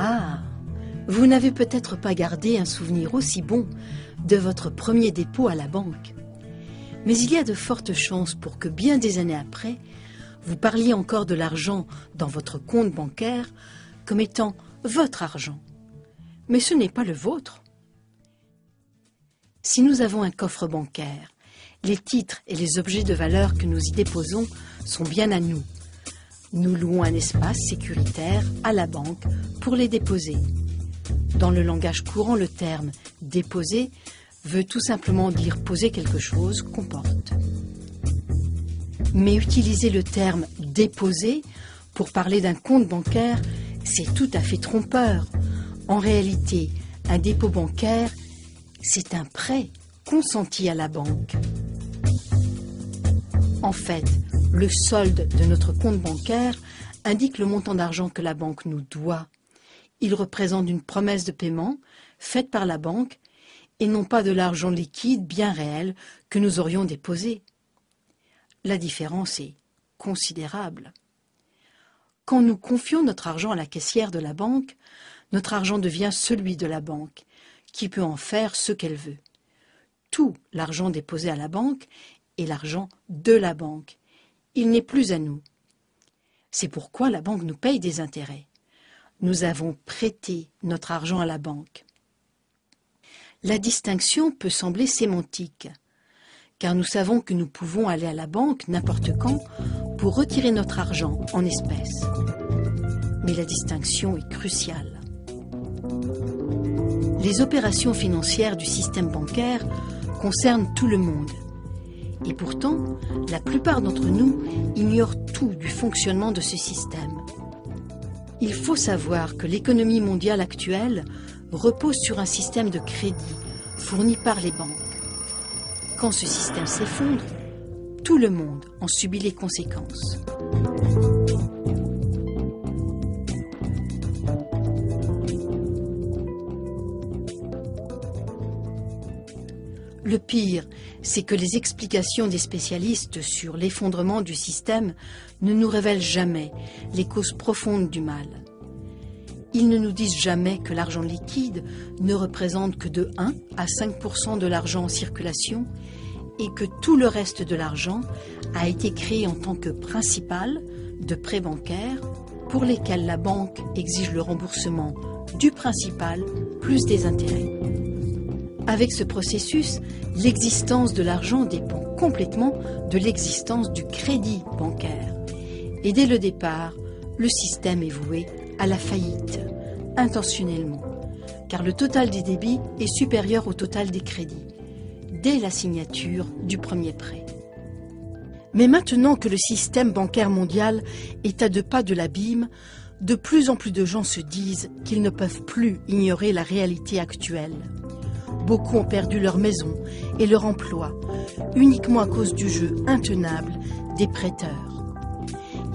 Ah, vous n'avez peut-être pas gardé un souvenir aussi bon de votre premier dépôt à la banque. Mais il y a de fortes chances pour que bien des années après, vous parliez encore de l'argent dans votre compte bancaire comme étant votre argent. Mais ce n'est pas le vôtre. Si nous avons un coffre bancaire, les titres et les objets de valeur que nous y déposons sont bien à nous. Nous louons un espace sécuritaire à la banque pour les déposer. Dans le langage courant, le terme « déposer » veut tout simplement dire poser quelque chose qu'on porte. Mais utiliser le terme « déposer » pour parler d'un compte bancaire, c'est tout à fait trompeur. En réalité, un dépôt bancaire, c'est un prêt consenti à la banque. En fait, le solde de notre compte bancaire indique le montant d'argent que la banque nous doit. Il représente une promesse de paiement faite par la banque et non pas de l'argent liquide bien réel que nous aurions déposé. La différence est considérable. Quand nous confions notre argent à la caissière de la banque, notre argent devient celui de la banque, qui peut en faire ce qu'elle veut. Tout l'argent déposé à la banque est l'argent de la banque. Il n'est plus à nous. C'est pourquoi la banque nous paye des intérêts. Nous avons prêté notre argent à la banque. La distinction peut sembler sémantique, car nous savons que nous pouvons aller à la banque n'importe quand pour retirer notre argent en espèces. Mais la distinction est cruciale. Les opérations financières du système bancaire concernent tout le monde. Et pourtant, la plupart d'entre nous ignorent tout du fonctionnement de ce système. Il faut savoir que l'économie mondiale actuelle repose sur un système de crédit fourni par les banques. Quand ce système s'effondre, tout le monde en subit les conséquences. Le pire, c'est que les explications des spécialistes sur l'effondrement du système ne nous révèlent jamais les causes profondes du mal. Ils ne nous disent jamais que l'argent liquide ne représente que de 1 à 5% de l'argent en circulation et que tout le reste de l'argent a été créé en tant que principal de prêts bancaires pour lesquels la banque exige le remboursement du principal plus des intérêts. Avec ce processus, l'existence de l'argent dépend complètement de l'existence du crédit bancaire. Et dès le départ, le système est voué à la faillite, intentionnellement, car le total des débits est supérieur au total des crédits, dès la signature du premier prêt. Mais maintenant que le système bancaire mondial est à 2 pas de l'abîme, de plus en plus de gens se disent qu'ils ne peuvent plus ignorer la réalité actuelle. Beaucoup ont perdu leur maison et leur emploi, uniquement à cause du jeu intenable des prêteurs.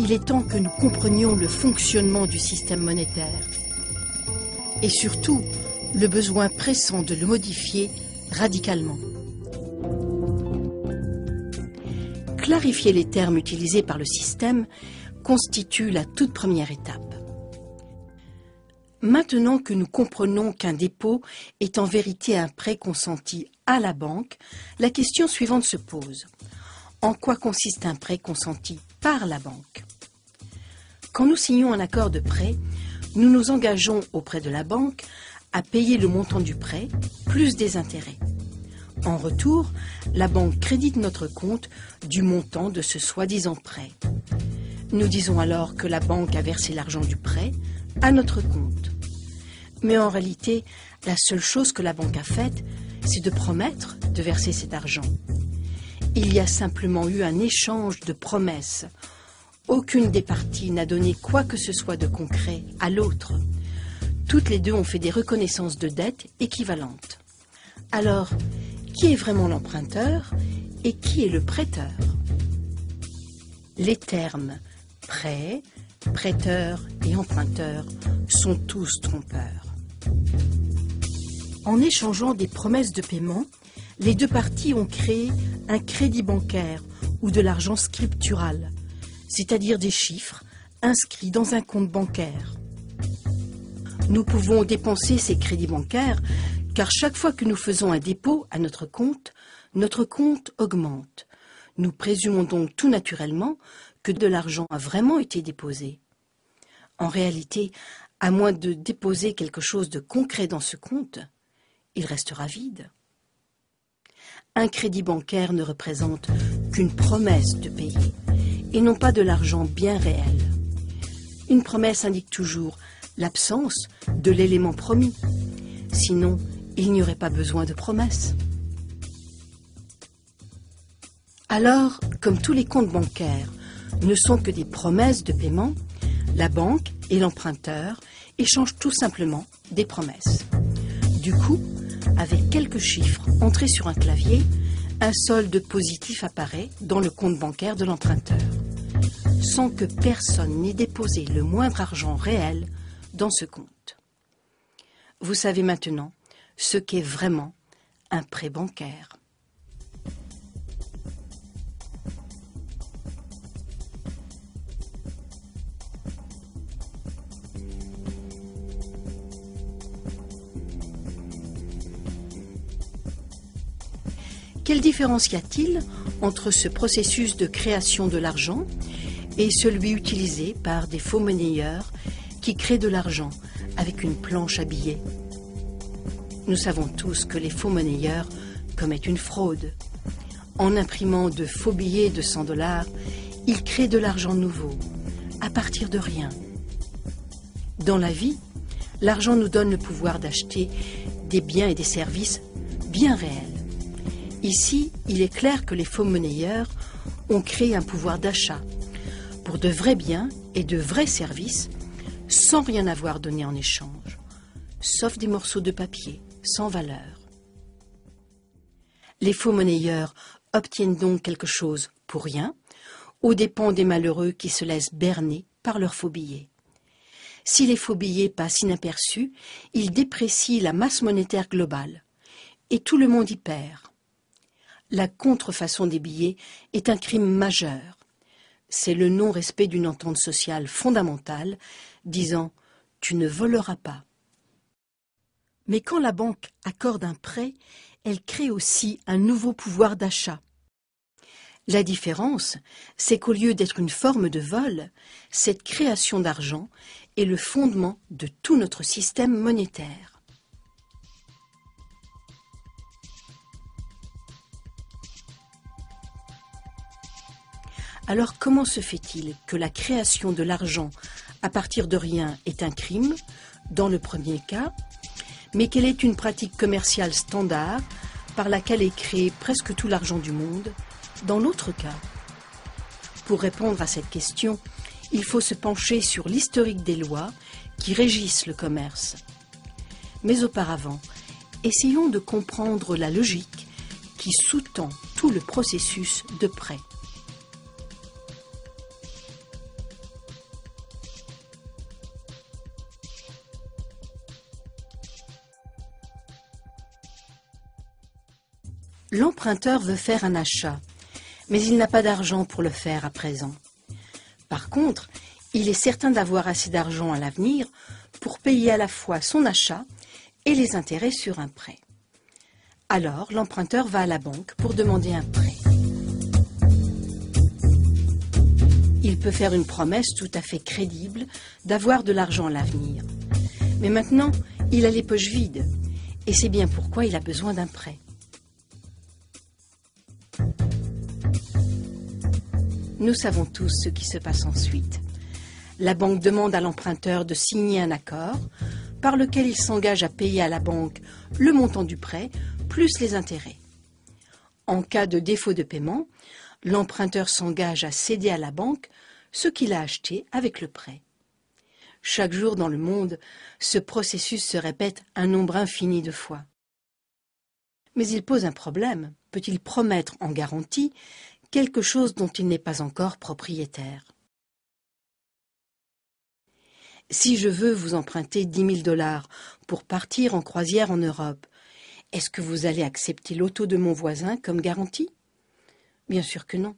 Il est temps que nous comprenions le fonctionnement du système monétaire et surtout le besoin pressant de le modifier radicalement. Clarifier les termes utilisés par le système constitue la toute première étape. Maintenant que nous comprenons qu'un dépôt est en vérité un prêt consenti à la banque, la question suivante se pose. En quoi consiste un prêt consenti par la banque? Quand nous signons un accord de prêt, nous nous engageons auprès de la banque à payer le montant du prêt plus des intérêts. En retour, la banque crédite notre compte du montant de ce soi-disant prêt. Nous disons alors que la banque a versé l'argent du prêt à notre compte. Mais en réalité, la seule chose que la banque a faite, c'est de promettre de verser cet argent. Il y a simplement eu un échange de promesses. Aucune des parties n'a donné quoi que ce soit de concret à l'autre. Toutes les deux ont fait des reconnaissances de dettes équivalentes. Alors, qui est vraiment l'emprunteur et qui est le prêteur? Les termes prêt, prêteur et emprunteur sont tous trompeurs. En échangeant des promesses de paiement, les deux parties ont créé un crédit bancaire ou de l'argent scriptural, – c'est-à-dire des chiffres inscrits dans un compte bancaire. Nous pouvons dépenser ces crédits bancaires car chaque fois que nous faisons un dépôt à notre compte augmente. Nous présumons donc tout naturellement que de l'argent a vraiment été déposé. En réalité, à moins de déposer quelque chose de concret dans ce compte, il restera vide. Un crédit bancaire ne représente qu'une promesse de payer, et non pas de l'argent bien réel. Une promesse indique toujours l'absence de l'élément promis. Sinon, il n'y aurait pas besoin de promesse. Alors, comme tous les comptes bancaires ne sont que des promesses de paiement, la banque et l'emprunteur échangent tout simplement des promesses. Du coup, avec quelques chiffres entrés sur un clavier, un solde positif apparaît dans le compte bancaire de l'emprunteur, sans que personne n'ait déposé le moindre argent réel dans ce compte. Vous savez maintenant ce qu'est vraiment un prêt bancaire. Quelle différence y a-t-il entre ce processus de création de l'argent et celui utilisé par des faux monnayeurs qui créent de l'argent avec une planche à billets? Nous savons tous que les faux monnayeurs commettent une fraude. En imprimant de faux billets de 100 $, ils créent de l'argent nouveau, à partir de rien. Dans la vie, l'argent nous donne le pouvoir d'acheter des biens et des services bien réels. Ici, il est clair que les faux monnayeurs ont créé un pouvoir d'achat pour de vrais biens et de vrais services sans rien avoir donné en échange, sauf des morceaux de papier sans valeur. Les faux monnayeurs obtiennent donc quelque chose pour rien, aux dépens des malheureux qui se laissent berner par leurs faux billets. Si les faux billets passent inaperçus, ils déprécient la masse monétaire globale, et tout le monde y perd. La contrefaçon des billets est un crime majeur. C'est le non-respect d'une entente sociale fondamentale disant « tu ne voleras pas ». Mais quand la banque accorde un prêt, elle crée aussi un nouveau pouvoir d'achat. La différence, c'est qu'au lieu d'être une forme de vol, cette création d'argent est le fondement de tout notre système monétaire. Alors comment se fait-il que la création de l'argent à partir de rien est un crime, dans le premier cas, mais qu'elle est une pratique commerciale standard par laquelle est créé presque tout l'argent du monde, dans l'autre cas? Pour répondre à cette question, il faut se pencher sur l'historique des lois qui régissent le commerce. Mais auparavant, essayons de comprendre la logique qui sous-tend tout le processus de prêt. L'emprunteur veut faire un achat, mais il n'a pas d'argent pour le faire à présent. Par contre, il est certain d'avoir assez d'argent à l'avenir pour payer à la fois son achat et les intérêts sur un prêt. Alors, l'emprunteur va à la banque pour demander un prêt. Il peut faire une promesse tout à fait crédible d'avoir de l'argent à l'avenir. Mais maintenant, il a les poches vides, et c'est bien pourquoi il a besoin d'un prêt. Nous savons tous ce qui se passe ensuite. La banque demande à l'emprunteur de signer un accord par lequel il s'engage à payer à la banque le montant du prêt plus les intérêts. En cas de défaut de paiement, l'emprunteur s'engage à céder à la banque ce qu'il a acheté avec le prêt. Chaque jour dans le monde, ce processus se répète un nombre infini de fois. Mais il pose un problème. Peut-il promettre en garantie quelque chose dont il n'est pas encore propriétaire? Si je veux vous emprunter 10 000 $ pour partir en croisière en Europe, est-ce que vous allez accepter l'auto de mon voisin comme garantie? Bien sûr que non.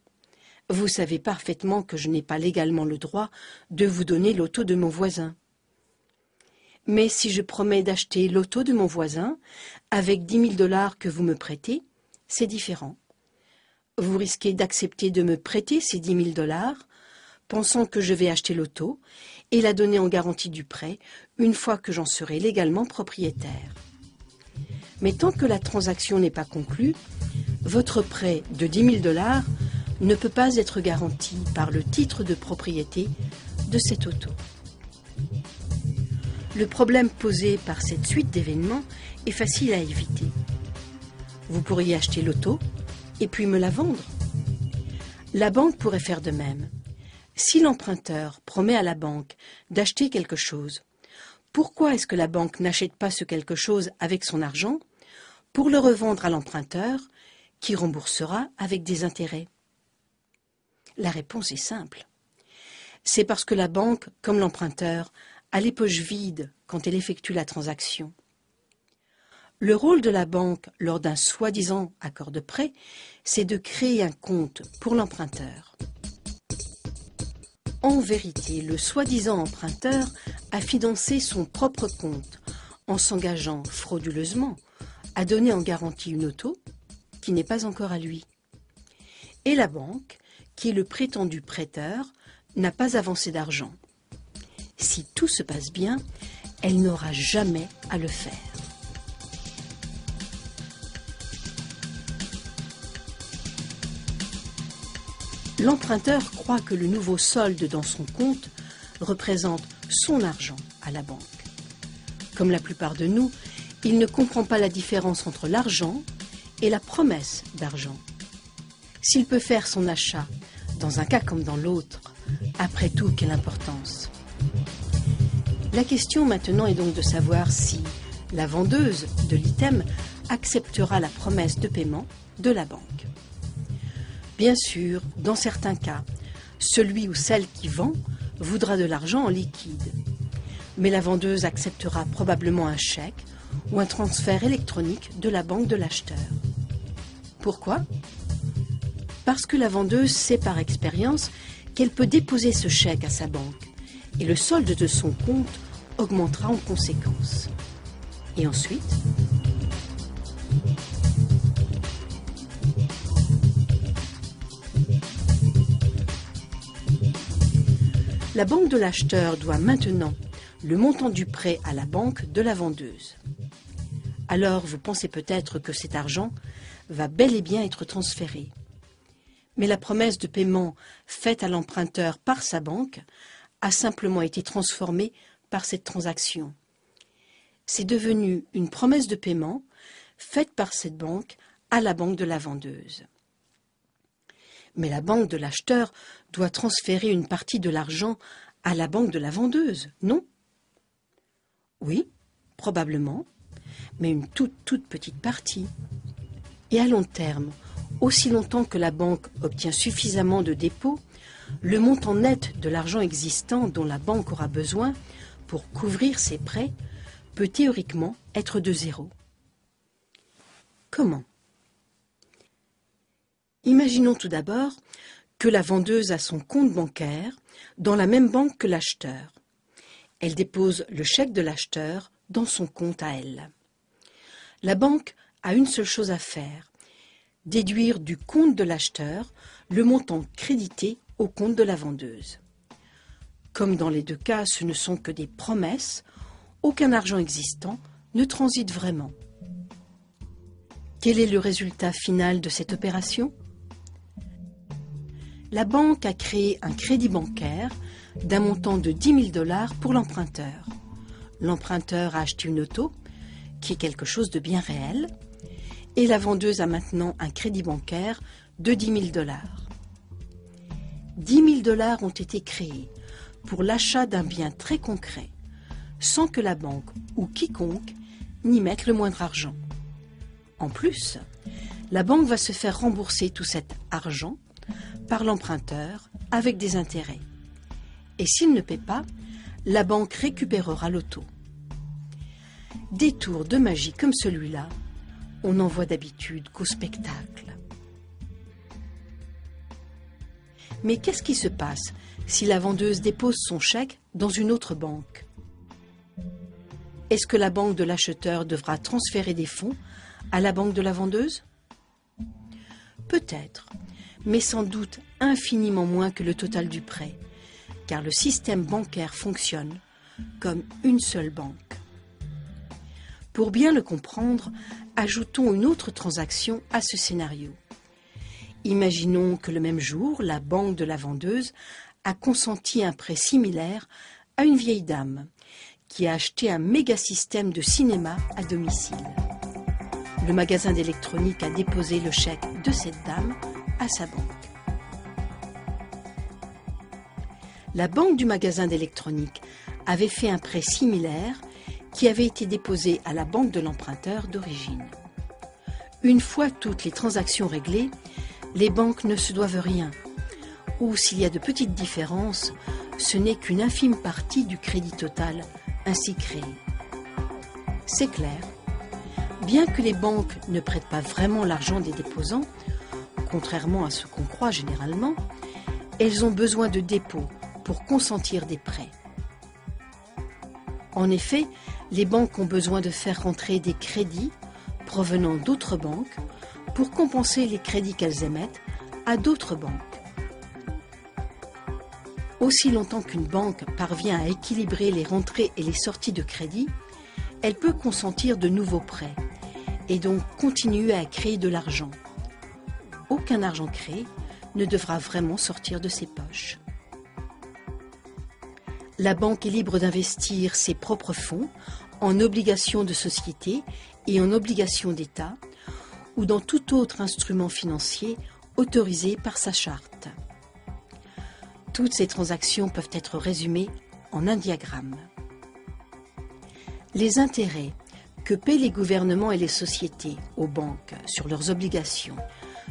Vous savez parfaitement que je n'ai pas légalement le droit de vous donner l'auto de mon voisin. Mais si je promets d'acheter l'auto de mon voisin avec 10 000 $ que vous me prêtez, c'est différent. Vous risquez d'accepter de me prêter ces 10 000 $, pensant que je vais acheter l'auto et la donner en garantie du prêt une fois que j'en serai légalement propriétaire. Mais tant que la transaction n'est pas conclue, votre prêt de 10 000 $ ne peut pas être garanti par le titre de propriété de cette auto. Le problème posé par cette suite d'événements est facile à éviter. Vous pourriez acheter l'auto et puis me la vendre. La banque pourrait faire de même. Si l'emprunteur promet à la banque d'acheter quelque chose, pourquoi est-ce que la banque n'achète pas ce quelque chose avec son argent pour le revendre à l'emprunteur qui remboursera avec des intérêts? La réponse est simple. C'est parce que la banque, comme l'emprunteur, a les poches vides quand elle effectue la transaction. Le rôle de la banque lors d'un soi-disant accord de prêt, c'est de créer un compte pour l'emprunteur. En vérité, le soi-disant emprunteur a financé son propre compte en s'engageant frauduleusement à donner en garantie une auto qui n'est pas encore à lui. Et la banque, qui est le prétendu prêteur, n'a pas avancé d'argent. Si tout se passe bien, elle n'aura jamais à le faire. L'emprunteur croit que le nouveau solde dans son compte représente son argent à la banque. Comme la plupart de nous, il ne comprend pas la différence entre l'argent et la promesse d'argent. S'il peut faire son achat dans un cas comme dans l'autre, après tout, quelle importance? La question maintenant est donc de savoir si la vendeuse de l'item acceptera la promesse de paiement de la banque. Bien sûr, dans certains cas, celui ou celle qui vend voudra de l'argent en liquide. Mais la vendeuse acceptera probablement un chèque ou un transfert électronique de la banque de l'acheteur. Pourquoi? Parce que la vendeuse sait par expérience qu'elle peut déposer ce chèque à sa banque et le solde de son compte augmentera en conséquence. Et ensuite, la banque de l'acheteur doit maintenant le montant du prêt à la banque de la vendeuse. Alors vous pensez peut-être que cet argent va bel et bien être transféré. Mais la promesse de paiement faite à l'emprunteur par sa banque a simplement été transformée par cette transaction. C'est devenu une promesse de paiement faite par cette banque à la banque de la vendeuse. Mais la banque de l'acheteur doit transférer une partie de l'argent à la banque de la vendeuse, non? Oui, probablement, mais une toute petite partie. Et à long terme, aussi longtemps que la banque obtient suffisamment de dépôts, le montant net de l'argent existant dont la banque aura besoin pour couvrir ses prêts peut théoriquement être de zéro. Comment? Imaginons tout d'abord que la vendeuse a son compte bancaire dans la même banque que l'acheteur. Elle dépose le chèque de l'acheteur dans son compte à elle. La banque a une seule chose à faire, déduire du compte de l'acheteur le montant crédité au compte de la vendeuse. Comme dans les deux cas, ce ne sont que des promesses, aucun argent existant ne transite vraiment. Quel est le résultat final de cette opération? La banque a créé un crédit bancaire d'un montant de 10 000 $ pour l'emprunteur. L'emprunteur a acheté une auto, qui est quelque chose de bien réel, et la vendeuse a maintenant un crédit bancaire de 10 000 $. 10 000 $ ont été créés pour l'achat d'un bien très concret, sans que la banque ou quiconque n'y mette le moindre argent. En plus, la banque va se faire rembourser tout cet argent par l'emprunteur avec des intérêts. Et s'il ne paie pas, la banque récupérera l'auto. Des tours de magie comme celui-là, on n'en voit d'habitude qu'au spectacle. Mais qu'est-ce qui se passe si la vendeuse dépose son chèque dans une autre banque? Est-ce que la banque de l'acheteur devra transférer des fonds à la banque de la vendeuse? Peut-être, mais sans doute infiniment moins que le total du prêt, car le système bancaire fonctionne comme une seule banque. Pour bien le comprendre, ajoutons une autre transaction à ce scénario. Imaginons que le même jour, la banque de la vendeuse a consenti un prêt similaire à une vieille dame qui a acheté un méga système de cinéma à domicile. Le magasin d'électronique a déposé le chèque de cette dame à sa banque. La banque du magasin d'électronique avait fait un prêt similaire qui avait été déposé à la banque de l'emprunteur d'origine. Une fois toutes les transactions réglées, les banques ne se doivent rien, ou s'il y a de petites différences, ce n'est qu'une infime partie du crédit total ainsi créé. C'est clair. Bien que les banques ne prêtent pas vraiment l'argent des déposants, contrairement à ce qu'on croit généralement, elles ont besoin de dépôts pour consentir des prêts. En effet, les banques ont besoin de faire rentrer des crédits provenant d'autres banques pour compenser les crédits qu'elles émettent à d'autres banques. Aussi longtemps qu'une banque parvient à équilibrer les rentrées et les sorties de crédit, elle peut consentir de nouveaux prêts et donc continuer à créer de l'argent. Aucun argent créé ne devra vraiment sortir de ses poches. La banque est libre d'investir ses propres fonds en obligations de société et en obligations d'État ou dans tout autre instrument financier autorisé par sa charte. Toutes ces transactions peuvent être résumées en un diagramme. Les intérêts que paient les gouvernements et les sociétés aux banques sur leurs obligations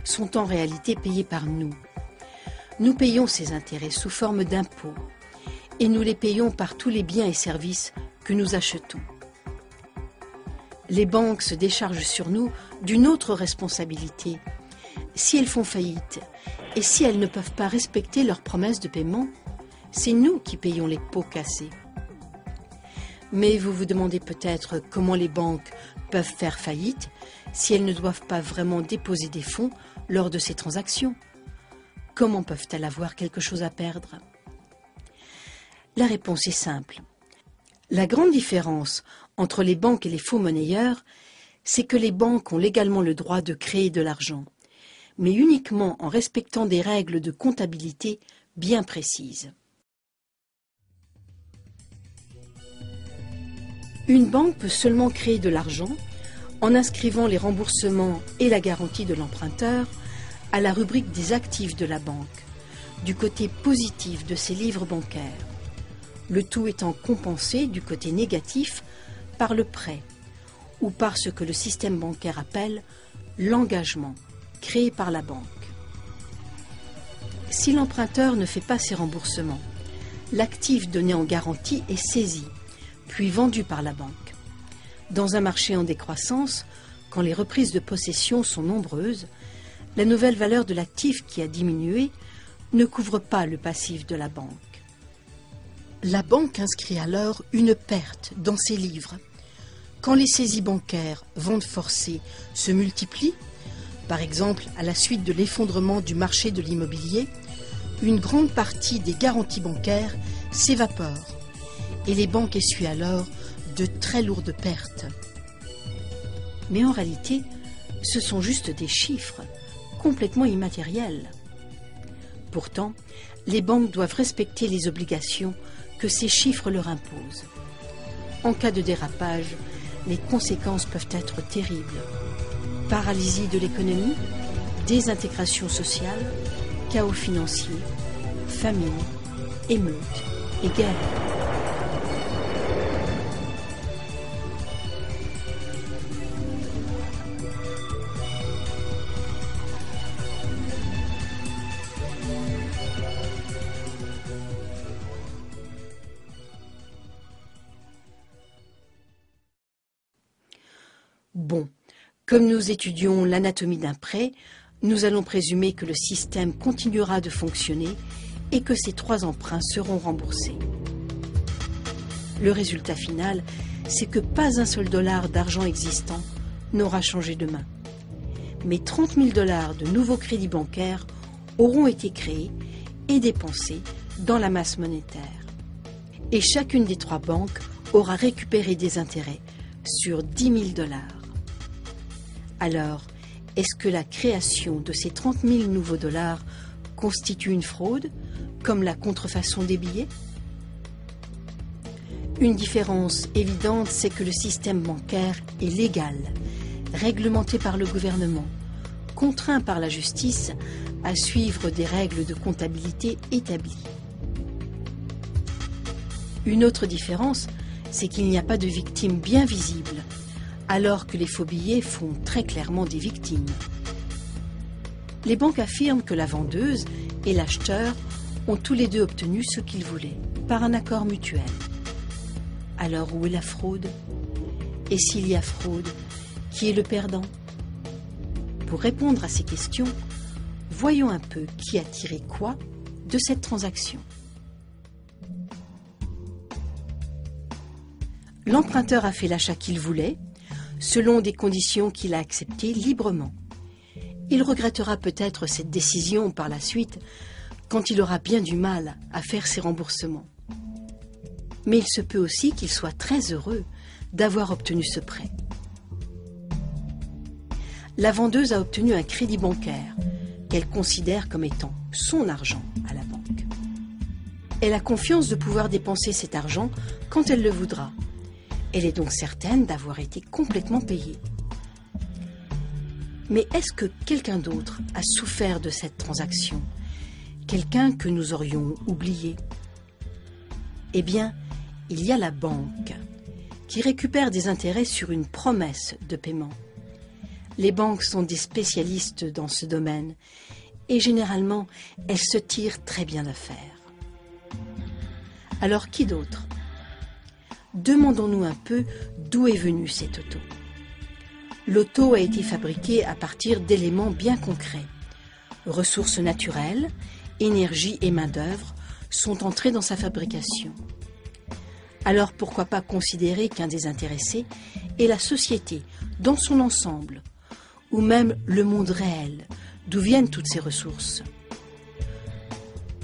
sont en réalité payés par nous. Nous payons ces intérêts sous forme d'impôts et nous les payons par tous les biens et services que nous achetons. Les banques se déchargent sur nous d'une autre responsabilité. Si elles font faillite et si elles ne peuvent pas respecter leurs promesses de paiement, c'est nous qui payons les pots cassés. Mais vous vous demandez peut-être comment les banques peuvent faire faillite si elles ne doivent pas vraiment déposer des fonds lors de ces transactions. Comment peuvent-elles avoir quelque chose à perdre? La réponse est simple. La grande différence entre les banques et les faux monnayeurs, c'est que les banques ont légalement le droit de créer de l'argent, mais uniquement en respectant des règles de comptabilité bien précises. Une banque peut seulement créer de l'argent en inscrivant les remboursements et la garantie de l'emprunteur à la rubrique des actifs de la banque, du côté positif de ses livres bancaires, le tout étant compensé du côté négatif par le prêt ou par ce que le système bancaire appelle l'engagement créé par la banque. Si l'emprunteur ne fait pas ses remboursements, l'actif donné en garantie est saisi, puis vendu par la banque. Dans un marché en décroissance, quand les reprises de possession sont nombreuses, la nouvelle valeur de l'actif qui a diminué ne couvre pas le passif de la banque. La banque inscrit alors une perte dans ses livres. Quand les saisies bancaires, ventes forcées, se multiplient, par exemple à la suite de l'effondrement du marché de l'immobilier, une grande partie des garanties bancaires s'évapore et les banques essuient alors de très lourdes pertes. Mais en réalité, ce sont juste des chiffres, complètement immatériels. Pourtant, les banques doivent respecter les obligations que ces chiffres leur imposent. En cas de dérapage, les conséquences peuvent être terribles. Paralysie de l'économie, désintégration sociale, chaos financier, famine, émeutes et guerre. Bon, comme nous étudions l'anatomie d'un prêt, nous allons présumer que le système continuera de fonctionner et que ces 3 emprunts seront remboursés. Le résultat final c'est que pas un seul dollar d'argent existant n'aura changé de main. Mais 30 000 $ de nouveaux crédits bancaires auront été créés et dépensés dans la masse monétaire. Et chacune des 3 banques aura récupéré des intérêts sur 10 000 $. Alors, est-ce que la création de ces 30 000 nouveaux dollars constitue une fraude, comme la contrefaçon des billets? Une différence évidente, c'est que le système bancaire est légal, réglementé par le gouvernement, contraint par la justice à suivre des règles de comptabilité établies. Une autre différence, c'est qu'il n'y a pas de victimes bien visibles, alors que les faux billets font très clairement des victimes. Les banques affirment que la vendeuse et l'acheteur ont tous les deux obtenu ce qu'ils voulaient, par un accord mutuel. Alors où est la fraude? Et s'il y a fraude, qui est le perdant? Pour répondre à ces questions, voyons un peu qui a tiré quoi de cette transaction. L'emprunteur a fait l'achat qu'il voulait, selon des conditions qu'il a acceptées librement. Il regrettera peut-être cette décision par la suite, quand il aura bien du mal à faire ses remboursements. Mais il se peut aussi qu'il soit très heureux d'avoir obtenu ce prêt. La vendeuse a obtenu un crédit bancaire qu'elle considère comme étant son argent à la banque. Elle a confiance de pouvoir dépenser cet argent quand elle le voudra. Elle est donc certaine d'avoir été complètement payée. Mais est-ce que quelqu'un d'autre a souffert de cette transaction? Quelqu'un que nous aurions oublié? Eh bien, il y a la banque qui récupère des intérêts sur une promesse de paiement. Les banques sont des spécialistes dans ce domaine et généralement, elles se tirent très bien d'affaire. Alors qui d'autre? Demandons-nous un peu d'où est venu cet auto. L'auto a été fabriqué à partir d'éléments bien concrets. Ressources naturelles, énergie et main-d'œuvre sont entrés dans sa fabrication. Alors pourquoi pas considérer qu'un des intéressés est la société dans son ensemble, ou même le monde réel, d'où viennent toutes ces ressources.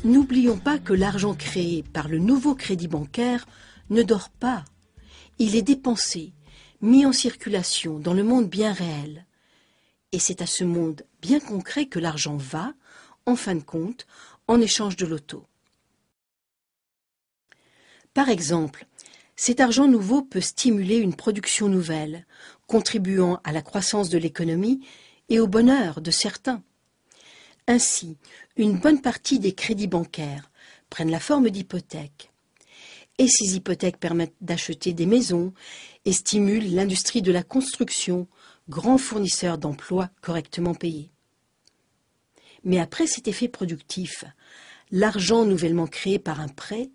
N'oublions pas que l'argent créé par le nouveau crédit bancaire ne dort pas. Il est dépensé, mis en circulation dans le monde bien réel. Et c'est à ce monde bien concret que l'argent va, en fin de compte, en échange de l'auto. Par exemple, cet argent nouveau peut stimuler une production nouvelle, contribuant à la croissance de l'économie et au bonheur de certains. Ainsi, une bonne partie des crédits bancaires prennent la forme d'hypothèques. Et ces hypothèques permettent d'acheter des maisons et stimulent l'industrie de la construction, grand fournisseur d'emplois correctement payés. Mais après cet effet productif, l'argent nouvellement créé par un prêt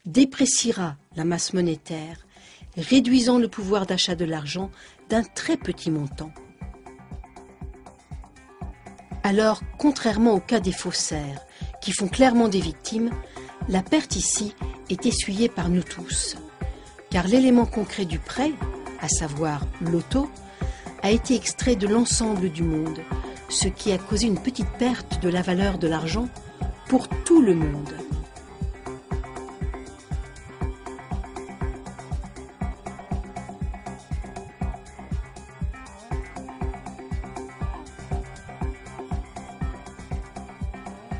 dépréciera la masse monétaire, réduisant le pouvoir d'achat de l'argent d'un très petit montant. Alors, contrairement au cas des faussaires, qui font clairement des victimes, la perte ici est essuyée par nous tous, car l'élément concret du prêt, à savoir l'auto, a été extrait de l'ensemble du monde, ce qui a causé une petite perte de la valeur de l'argent pour tout le monde.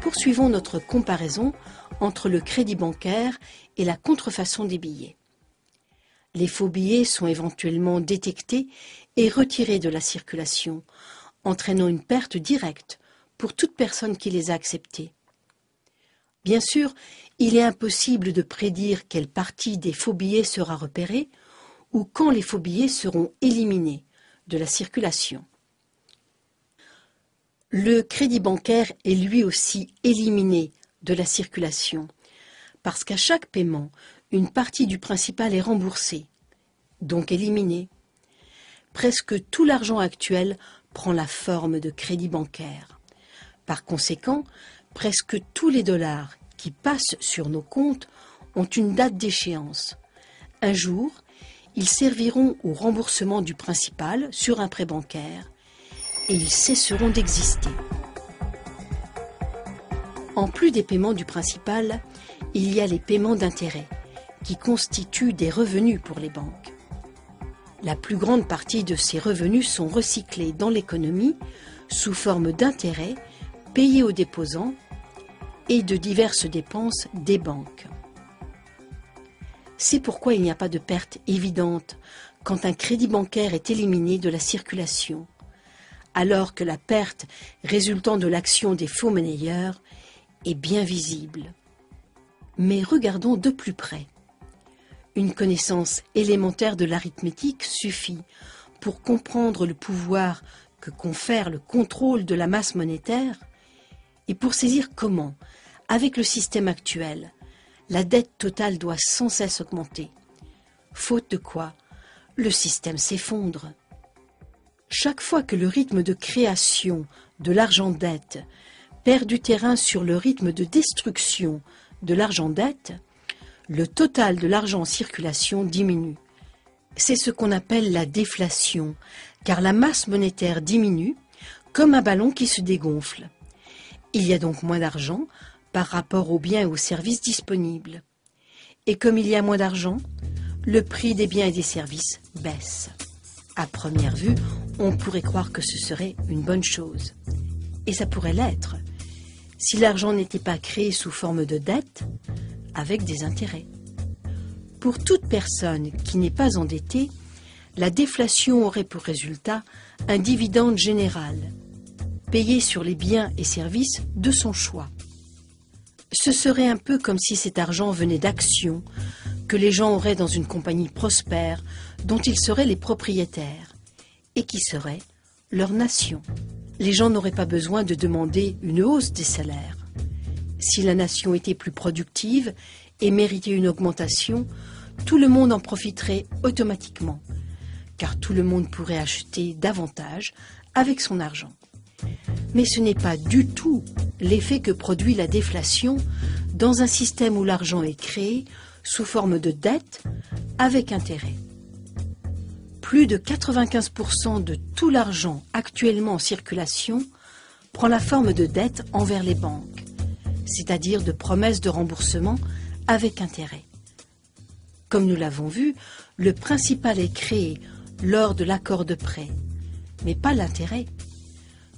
Poursuivons notre comparaison entre le crédit bancaire et la contrefaçon des billets. Les faux billets sont éventuellement détectés et retirés de la circulation, entraînant une perte directe pour toute personne qui les a acceptés. Bien sûr, il est impossible de prédire quelle partie des faux billets sera repérée ou quand les faux billets seront éliminés de la circulation. Le crédit bancaire est lui aussi éliminé de la circulation, parce qu'à chaque paiement, une partie du principal est remboursée, donc éliminée. Presque tout l'argent actuel prend la forme de crédit bancaire. Par conséquent, presque tous les dollars qui passent sur nos comptes ont une date d'échéance. Un jour, Ils serviront au remboursement du principal sur un prêt bancaire et ils cesseront d'exister. En plus des paiements du principal, il y a les paiements d'intérêt, qui constituent des revenus pour les banques. La plus grande partie de ces revenus sont recyclés dans l'économie sous forme d'intérêts payés aux déposants et de diverses dépenses des banques. C'est pourquoi il n'y a pas de perte évidente quand un crédit bancaire est éliminé de la circulation, alors que la perte résultant de l'action des faux monnayeurs est bien visible. Mais regardons de plus près. Une connaissance élémentaire de l'arithmétique suffit pour comprendre le pouvoir que confère le contrôle de la masse monétaire et pour saisir comment, avec le système actuel, la dette totale doit sans cesse augmenter. Faute de quoi, le système s'effondre. Chaque fois que le rythme de création de l'argent-dette perd du terrain sur le rythme de destruction de l'argent-dette, le total de l'argent en circulation diminue. C'est ce qu'on appelle la déflation, car la masse monétaire diminue comme un ballon qui se dégonfle. Il y a donc moins d'argent par rapport aux biens et aux services disponibles. Et comme il y a moins d'argent, le prix des biens et des services baisse. À première vue, on pourrait croire que ce serait une bonne chose. Et ça pourrait l'être, si l'argent n'était pas créé sous forme de dette, avec des intérêts. Pour toute personne qui n'est pas endettée, la déflation aurait pour résultat un dividende général, payé sur les biens et services de son choix. Ce serait un peu comme si cet argent venait d'actions que les gens auraient dans une compagnie prospère dont ils seraient les propriétaires et qui serait leur nation. Les gens n'auraient pas besoin de demander une hausse des salaires. Si la nation était plus productive et méritait une augmentation, tout le monde en profiterait automatiquement, car tout le monde pourrait acheter davantage avec son argent. Mais ce n'est pas du tout l'effet que produit la déflation dans un système où l'argent est créé sous forme de dette avec intérêt. Plus de 95% de tout l'argent actuellement en circulation prend la forme de dette envers les banques, c'est-à-dire de promesses de remboursement avec intérêt. Comme nous l'avons vu, le principal est créé lors de l'accord de prêt, mais pas l'intérêt.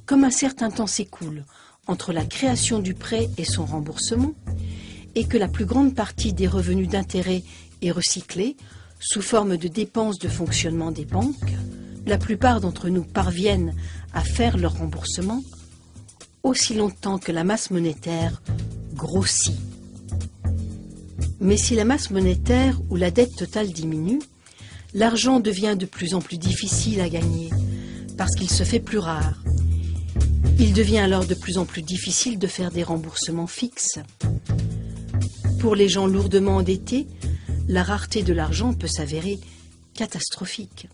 Comme un certain temps s'écoule entre la création du prêt et son remboursement, et que la plus grande partie des revenus d'intérêt est recyclée sous forme de dépenses de fonctionnement des banques, la plupart d'entre nous parviennent à faire leur remboursement aussi longtemps que la masse monétaire grossit. Mais si la masse monétaire ou la dette totale diminue, l'argent devient de plus en plus difficile à gagner parce qu'il se fait plus rare. Il devient alors de plus en plus difficile de faire des remboursements fixes. Pour les gens lourdement endettés, la rareté de l'argent peut s'avérer catastrophique.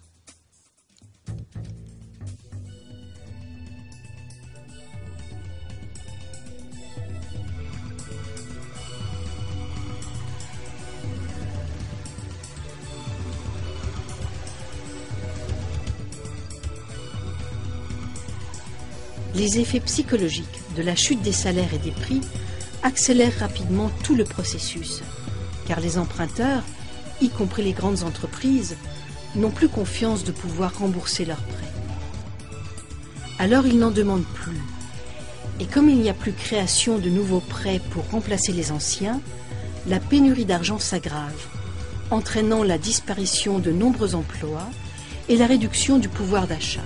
Les effets psychologiques de la chute des salaires et des prix accélèrent rapidement tout le processus, car les emprunteurs, y compris les grandes entreprises, n'ont plus confiance de pouvoir rembourser leurs prêts. Alors ils n'en demandent plus. Et comme il n'y a plus création de nouveaux prêts pour remplacer les anciens, la pénurie d'argent s'aggrave, entraînant la disparition de nombreux emplois et la réduction du pouvoir d'achat.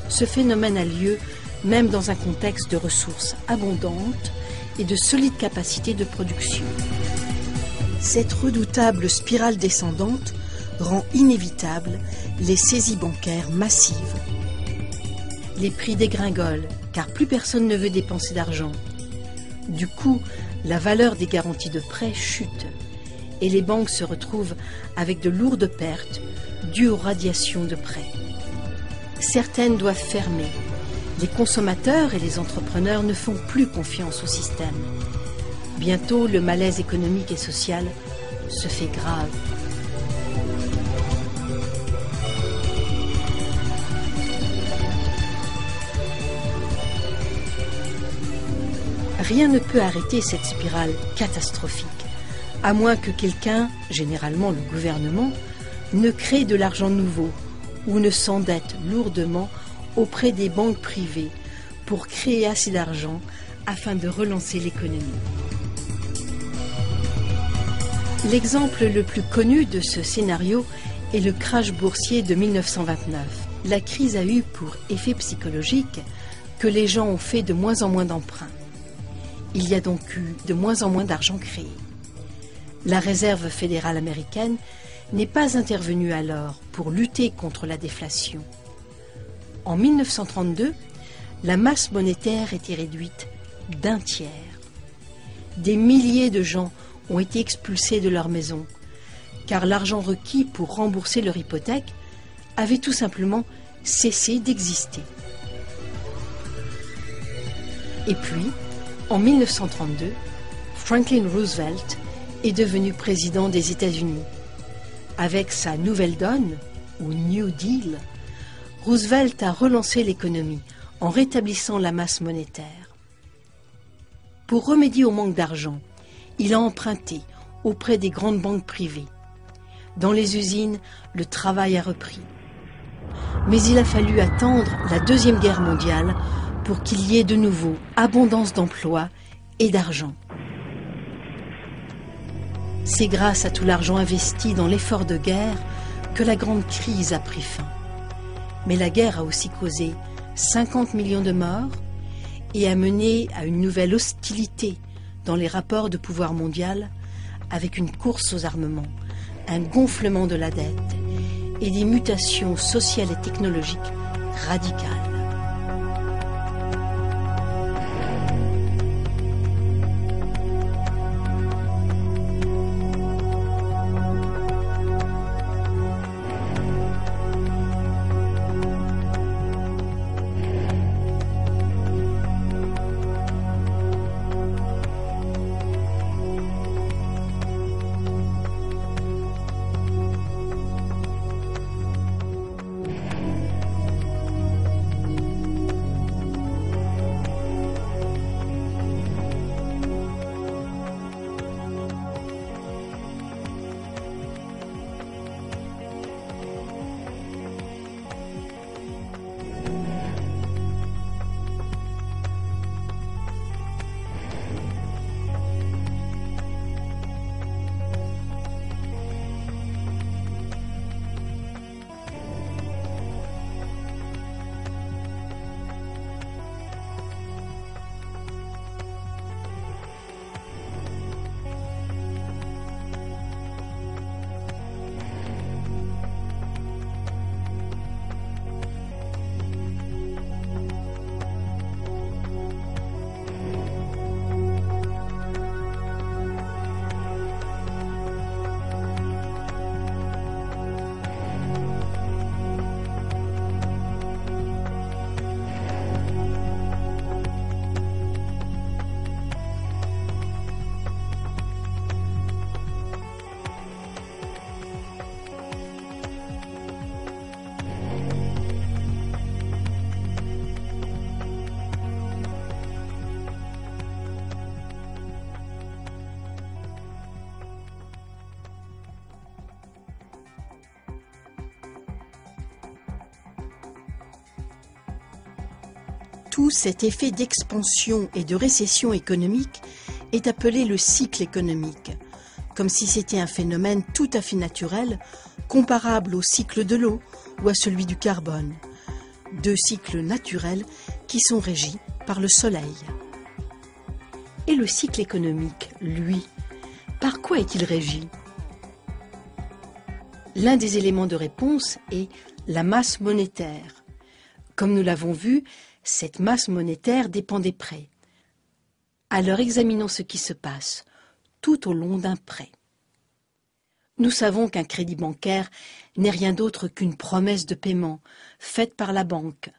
Ce phénomène a lieu même dans un contexte de ressources abondantes et de solides capacités de production. Cette redoutable spirale descendante rend inévitable les saisies bancaires massives. Les prix dégringolent, car plus personne ne veut dépenser d'argent. Du coup, la valeur des garanties de prêt chute, et les banques se retrouvent avec de lourdes pertes dues aux radiations de prêts. Certaines doivent fermer. Les consommateurs et les entrepreneurs ne font plus confiance au système. Bientôt, le malaise économique et social se fait grave. Rien ne peut arrêter cette spirale catastrophique, à moins que quelqu'un, généralement le gouvernement, ne crée de l'argent nouveau ou ne s'endette lourdement auprès des banques privées pour créer assez d'argent afin de relancer l'économie. L'exemple le plus connu de ce scénario est le crash boursier de 1929. La crise a eu pour effet psychologique que les gens ont fait de moins en moins d'emprunts. Il y a donc eu de moins en moins d'argent créé. La Réserve fédérale américaine n'est pas intervenue alors pour lutter contre la déflation. En 1932, la masse monétaire était réduite d'un tiers. Des milliers de gens ont été expulsés de leur maison, car l'argent requis pour rembourser leur hypothèque avait tout simplement cessé d'exister. Et puis, en 1932, Franklin Roosevelt est devenu président des États-Unis. Avec sa nouvelle donne, ou New Deal, Roosevelt a relancé l'économie en rétablissant la masse monétaire. Pour remédier au manque d'argent, il a emprunté auprès des grandes banques privées. Dans les usines, le travail a repris. Mais il a fallu attendre la Deuxième Guerre mondiale pour qu'il y ait de nouveau abondance d'emplois et d'argent. C'est grâce à tout l'argent investi dans l'effort de guerre que la grande crise a pris fin. Mais la guerre a aussi causé 50 millions de morts et a mené à une nouvelle hostilité dans les rapports de pouvoir mondial, avec une course aux armements, un gonflement de la dette et des mutations sociales et technologiques radicales. Tout cet effet d'expansion et de récession économique est appelé le cycle économique, comme si c'était un phénomène tout à fait naturel, comparable au cycle de l'eau ou à celui du carbone. Deux cycles naturels qui sont régis par le soleil. Et le cycle économique, lui, par quoi est-il régi? L'un des éléments de réponse est la masse monétaire. Comme nous l'avons vu, cette masse monétaire dépend des prêts. Alors examinons ce qui se passe tout au long d'un prêt. Nous savons qu'un crédit bancaire n'est rien d'autre qu'une promesse de paiement faite par la banque,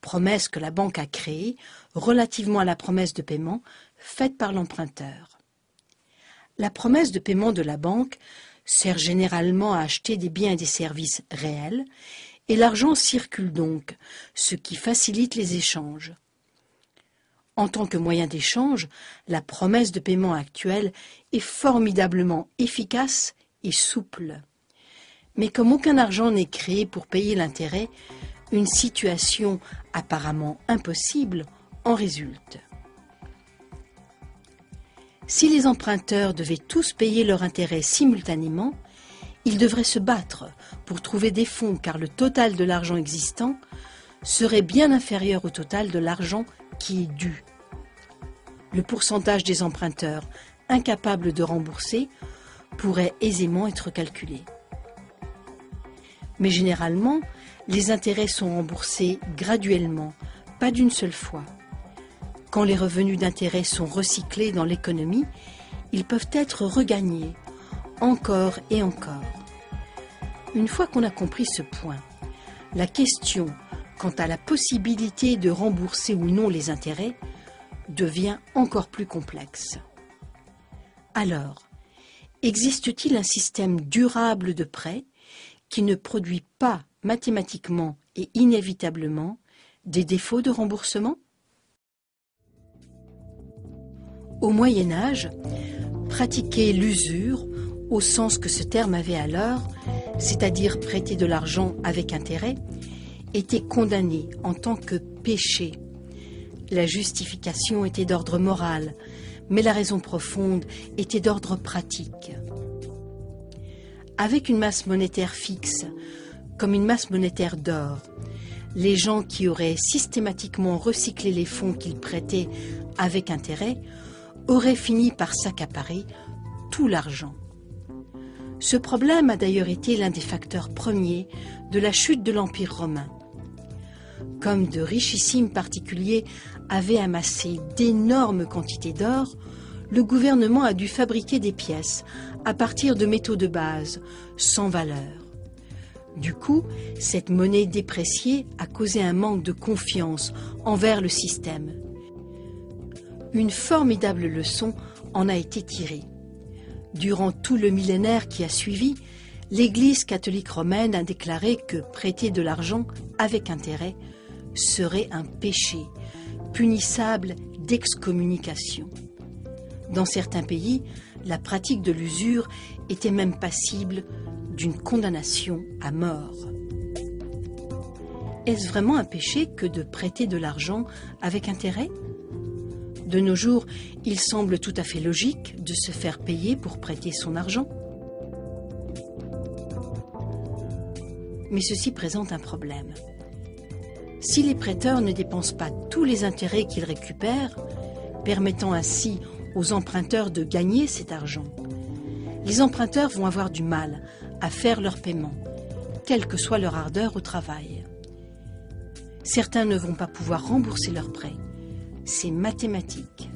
promesse que la banque a créée relativement à la promesse de paiement faite par l'emprunteur. La promesse de paiement de la banque sert généralement à acheter des biens et des services réels, et l'argent circule donc, ce qui facilite les échanges. En tant que moyen d'échange, la promesse de paiement actuelle est formidablement efficace et souple. Mais comme aucun argent n'est créé pour payer l'intérêt, une situation apparemment impossible en résulte. Si les emprunteurs devaient tous payer leur intérêt simultanément, ils devraient se battre pour trouver des fonds car le total de l'argent existant serait bien inférieur au total de l'argent qui est dû. Le pourcentage des emprunteurs incapables de rembourser pourrait aisément être calculé. Mais généralement, les intérêts sont remboursés graduellement, pas d'une seule fois. Quand les revenus d'intérêt sont recyclés dans l'économie, ils peuvent être regagnés, encore et encore. Une fois qu'on a compris ce point, la question quant à la possibilité de rembourser ou non les intérêts devient encore plus complexe. Alors, existe-t-il un système durable de prêt qui ne produit pas mathématiquement et inévitablement des défauts de remboursement? Au Moyen Âge, pratiquer l'usure, au sens que ce terme avait alors, c'est-à-dire prêter de l'argent avec intérêt, était condamné en tant que péché. La justification était d'ordre moral, mais la raison profonde était d'ordre pratique. Avec une masse monétaire fixe, comme une masse monétaire d'or, les gens qui auraient systématiquement recyclé les fonds qu'ils prêtaient avec intérêt auraient fini par s'accaparer tout l'argent. Ce problème a d'ailleurs été l'un des facteurs premiers de la chute de l'Empire romain. Comme de richissimes particuliers avaient amassé d'énormes quantités d'or, le gouvernement a dû fabriquer des pièces à partir de métaux de base, sans valeur. Du coup, cette monnaie dépréciée a causé un manque de confiance envers le système. Une formidable leçon en a été tirée. Durant tout le millénaire qui a suivi, l'Église catholique romaine a déclaré que prêter de l'argent avec intérêt serait un péché, punissable d'excommunication. Dans certains pays, la pratique de l'usure était même passible d'une condamnation à mort. Est-ce vraiment un péché que de prêter de l'argent avec intérêt? De nos jours, il semble tout à fait logique de se faire payer pour prêter son argent. Mais ceci présente un problème. Si les prêteurs ne dépensent pas tous les intérêts qu'ils récupèrent, permettant ainsi aux emprunteurs de gagner cet argent, les emprunteurs vont avoir du mal à faire leur paiement, quelle que soit leur ardeur au travail. Certains ne vont pas pouvoir rembourser leurs prêts. C'est mathématique.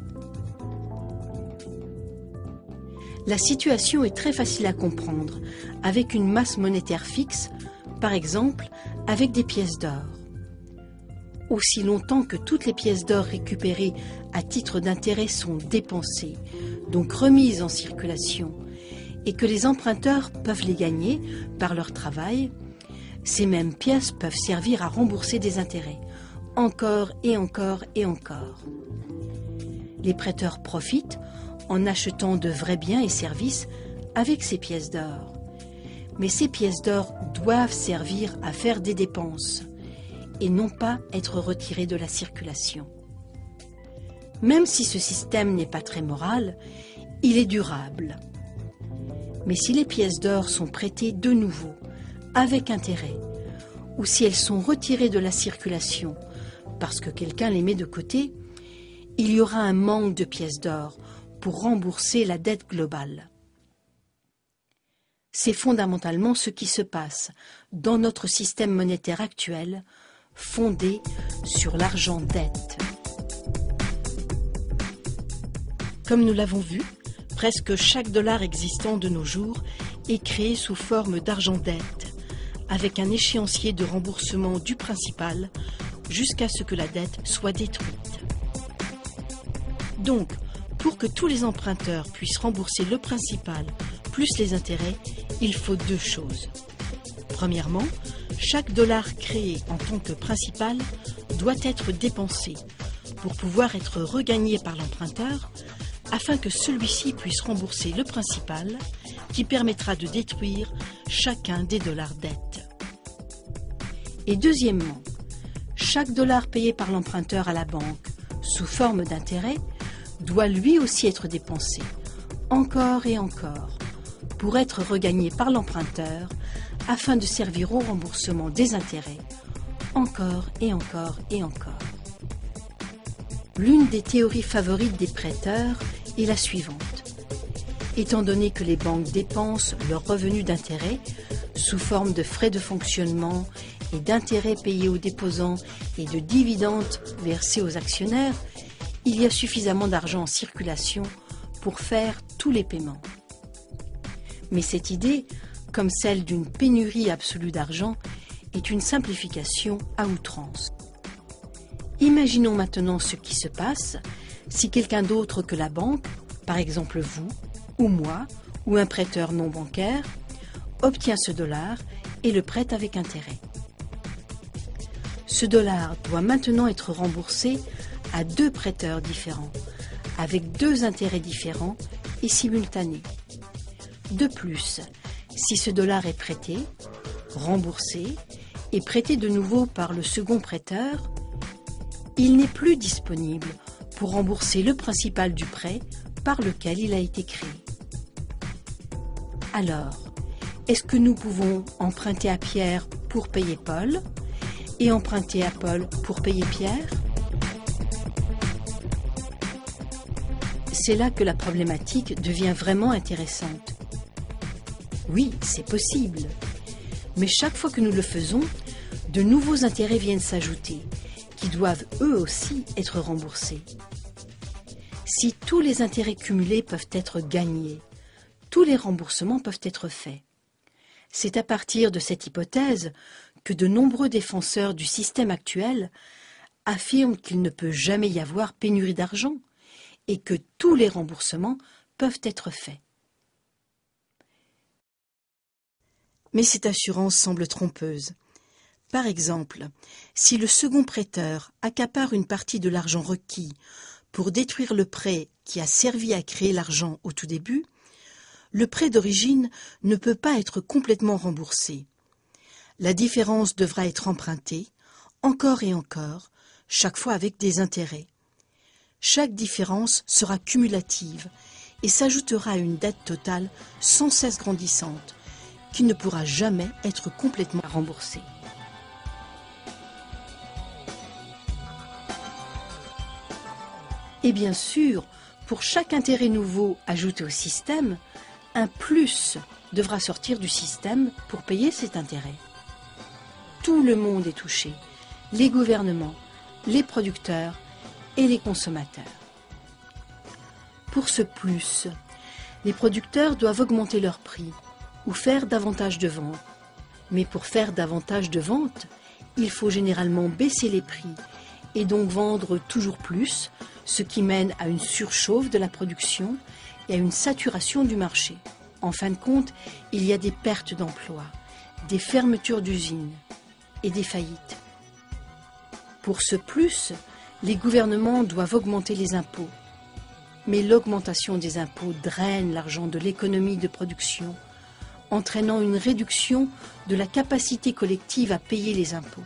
La situation est très facile à comprendre avec une masse monétaire fixe, par exemple avec des pièces d'or. Aussi longtemps que toutes les pièces d'or récupérées à titre d'intérêt sont dépensées, donc remises en circulation, et que les emprunteurs peuvent les gagner par leur travail, ces mêmes pièces peuvent servir à rembourser des intérêts, encore et encore et encore. Les prêteurs profitent en achetant de vrais biens et services avec ces pièces d'or. Mais ces pièces d'or doivent servir à faire des dépenses et non pas être retirées de la circulation. Même si ce système n'est pas très moral, il est durable. Mais si les pièces d'or sont prêtées de nouveau, avec intérêt, ou si elles sont retirées de la circulation parce que quelqu'un les met de côté, il y aura un manque de pièces d'or pour rembourser la dette globale. C'est fondamentalement ce qui se passe dans notre système monétaire actuel, fondé sur l'argent-dette. Comme nous l'avons vu, presque chaque dollar existant de nos jours est créé sous forme d'argent-dette, avec un échéancier de remboursement du principal jusqu'à ce que la dette soit détruite. Donc, pour que tous les emprunteurs puissent rembourser le principal plus les intérêts, il faut deux choses. Premièrement, chaque dollar créé en tant que principal doit être dépensé pour pouvoir être regagnés par l'emprunteur afin que celui-ci puisse rembourser le principal qui permettra de détruire chacun des dollars dettes. Et deuxièmement, chaque dollar payé par l'emprunteur à la banque sous forme d'intérêt doit lui aussi être dépensé, encore et encore, pour être regagné par l'emprunteur afin de servir au remboursement des intérêts, encore et encore et encore. L'une des théories favorites des prêteurs est la suivante. Étant donné que les banques dépensent leurs revenus d'intérêt sous forme de frais de fonctionnement et d'intérêts payés aux déposants et de dividendes versés aux actionnaires, il y a suffisamment d'argent en circulation pour faire tous les paiements. Mais cette idée, comme celle d'une pénurie absolue d'argent, est une simplification à outrance. Imaginons maintenant ce qui se passe si quelqu'un d'autre que la banque, par exemple vous, ou moi, ou un prêteur non bancaire, obtient ce dollar et le prête avec intérêt. Ce dollar doit maintenant être remboursé à 2 prêteurs différents, avec 2 intérêts différents et simultanés. De plus, si ce dollar est prêté, remboursé et prêté de nouveau par le second prêteur, il n'est plus disponible pour rembourser le principal du prêt par lequel il a été créé. Alors, est-ce que nous pouvons emprunter à Pierre pour payer Paul et emprunter à Paul pour payer Pierre? C'est là que la problématique devient vraiment intéressante. Oui, c'est possible. Mais chaque fois que nous le faisons, de nouveaux intérêts viennent s'ajouter, qui doivent eux aussi être remboursés. Si tous les intérêts cumulés peuvent être gagnés, tous les remboursements peuvent être faits. C'est à partir de cette hypothèse que de nombreux défenseurs du système actuel affirment qu'il ne peut jamais y avoir pénurie d'argent et que tous les remboursements peuvent être faits. Mais cette assurance semble trompeuse. Par exemple, si le second prêteur accapare une partie de l'argent requis pour détruire le prêt qui a servi à créer l'argent au tout début, le prêt d'origine ne peut pas être complètement remboursé. La différence devra être empruntée, encore et encore, chaque fois avec des intérêts. Chaque différence sera cumulative et s'ajoutera à une dette totale sans cesse grandissante, qui ne pourra jamais être complètement remboursée. Et bien sûr, pour chaque intérêt nouveau ajouté au système, un plus devra sortir du système pour payer cet intérêt. Tout le monde est touché, les gouvernements, les producteurs et les consommateurs. Pour ce plus, les producteurs doivent augmenter leur prix ou faire davantage de ventes. Mais pour faire davantage de ventes, il faut généralement baisser les prix et donc vendre toujours plus, ce qui mène à une surchauffe de la production et à une saturation du marché. En fin de compte, il y a des pertes d'emplois, des fermetures d'usines et des faillites. Pour ce plus, les gouvernements doivent augmenter les impôts. Mais l'augmentation des impôts draine l'argent de l'économie de production, entraînant une réduction de la capacité collective à payer les impôts.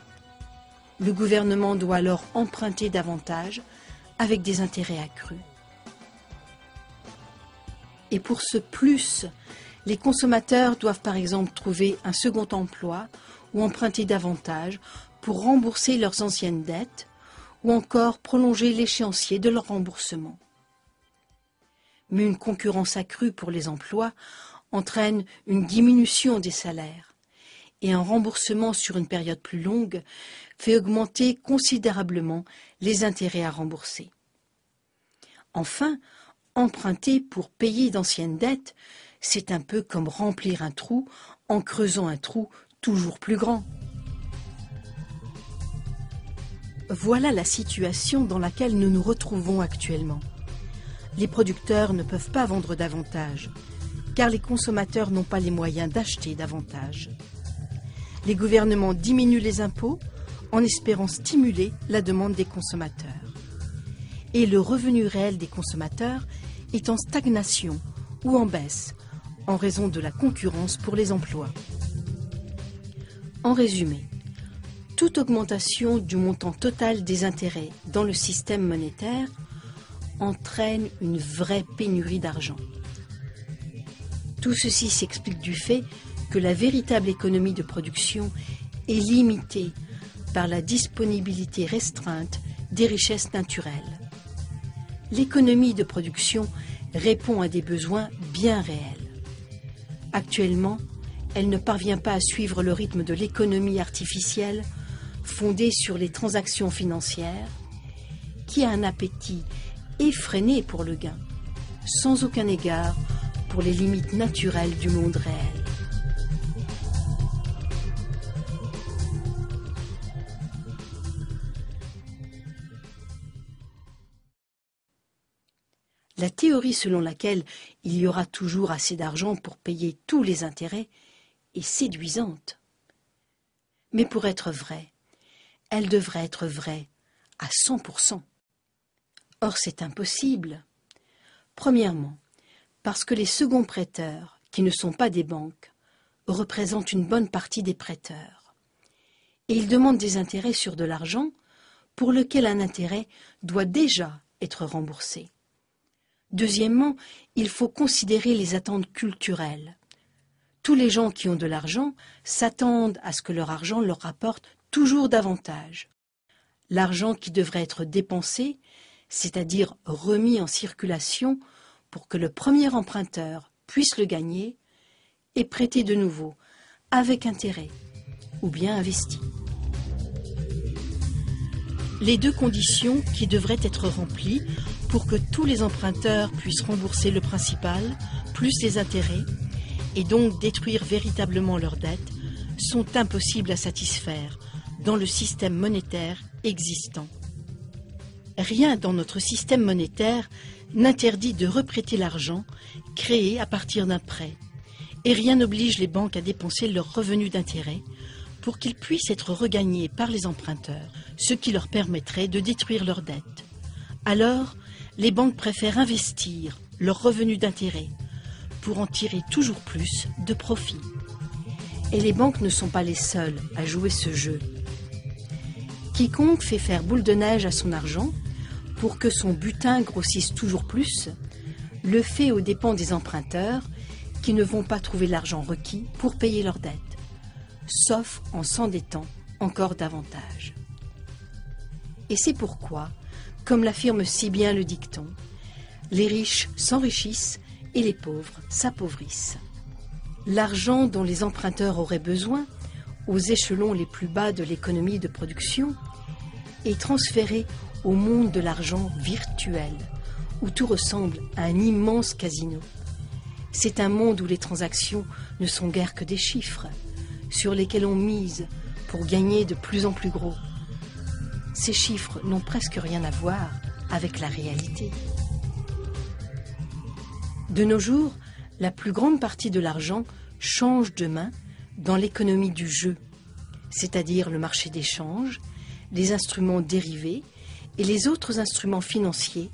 Le gouvernement doit alors emprunter davantage avec des intérêts accrus. Et pour ce plus, les consommateurs doivent par exemple trouver un second emploi ou emprunter davantage pour rembourser leurs anciennes dettes ou encore prolonger l'échéancier de leur remboursement. Mais une concurrence accrue pour les emplois entraîne une diminution des salaires et un remboursement sur une période plus longue fait augmenter considérablement les intérêts à rembourser. Enfin, emprunter pour payer d'anciennes dettes, c'est un peu comme remplir un trou en creusant un trou toujours plus grand. Voilà la situation dans laquelle nous nous retrouvons actuellement. Les producteurs ne peuvent pas vendre davantage, car les consommateurs n'ont pas les moyens d'acheter davantage. Les gouvernements diminuent les impôts en espérant stimuler la demande des consommateurs. et le revenu réel des consommateurs est en stagnation ou en baisse en raison de la concurrence pour les emplois. En résumé, toute augmentation du montant total des intérêts dans le système monétaire entraîne une vraie pénurie d'argent. Tout ceci s'explique du fait que la véritable économie de production est limitée par la disponibilité restreinte des richesses naturelles. L'économie de production répond à des besoins bien réels. Actuellement, elle ne parvient pas à suivre le rythme de l'économie artificielle fondée sur les transactions financières, qui a un appétit effréné pour le gain, sans aucun égard pour les limites naturelles du monde réel. La théorie selon laquelle il y aura toujours assez d'argent pour payer tous les intérêts est séduisante. Mais pour être vraie, elle devrait être vraie à 100%. Or, c'est impossible. Premièrement, parce que les seconds prêteurs, qui ne sont pas des banques, représentent une bonne partie des prêteurs. Et ils demandent des intérêts sur de l'argent pour lequel un intérêt doit déjà être remboursé. Deuxièmement, il faut considérer les attentes culturelles. Tous les gens qui ont de l'argent s'attendent à ce que leur argent leur rapporte toujours davantage. L'argent qui devrait être dépensé, c'est-à-dire remis en circulation pour que le premier emprunteur puisse le gagner, est prêté de nouveau, avec intérêt, ou bien investi. Les deux conditions qui devraient être remplies pour que tous les emprunteurs puissent rembourser le principal, plus les intérêts, et donc détruire véritablement leurs dettes, sont impossibles à satisfaire dans le système monétaire existant. Rien dans notre système monétaire n'interdit de reprêter l'argent créé à partir d'un prêt, et rien n'oblige les banques à dépenser leurs revenus d'intérêt pour qu'ils puissent être regagnés par les emprunteurs, ce qui leur permettrait de détruire leurs dettes. Alors, les banques préfèrent investir leurs revenus d'intérêt pour en tirer toujours plus de profit. Et les banques ne sont pas les seules à jouer ce jeu. Quiconque fait faire boule de neige à son argent pour que son butin grossisse toujours plus, le fait aux dépens des emprunteurs qui ne vont pas trouver l'argent requis pour payer leurs dettes, sauf en s'endettant encore davantage. Et c'est pourquoi, comme l'affirme si bien le dicton, les riches s'enrichissent et les pauvres s'appauvrissent. L'argent dont les emprunteurs auraient besoin, aux échelons les plus bas de l'économie de production, est transféré au monde de l'argent virtuel, où tout ressemble à un immense casino. C'est un monde où les transactions ne sont guère que des chiffres, sur lesquels on mise pour gagner de plus en plus gros. Ces chiffres n'ont presque rien à voir avec la réalité. De nos jours, la plus grande partie de l'argent change de main dans l'économie du jeu, c'est-à-dire le marché d'échange, les instruments dérivés et les autres instruments financiers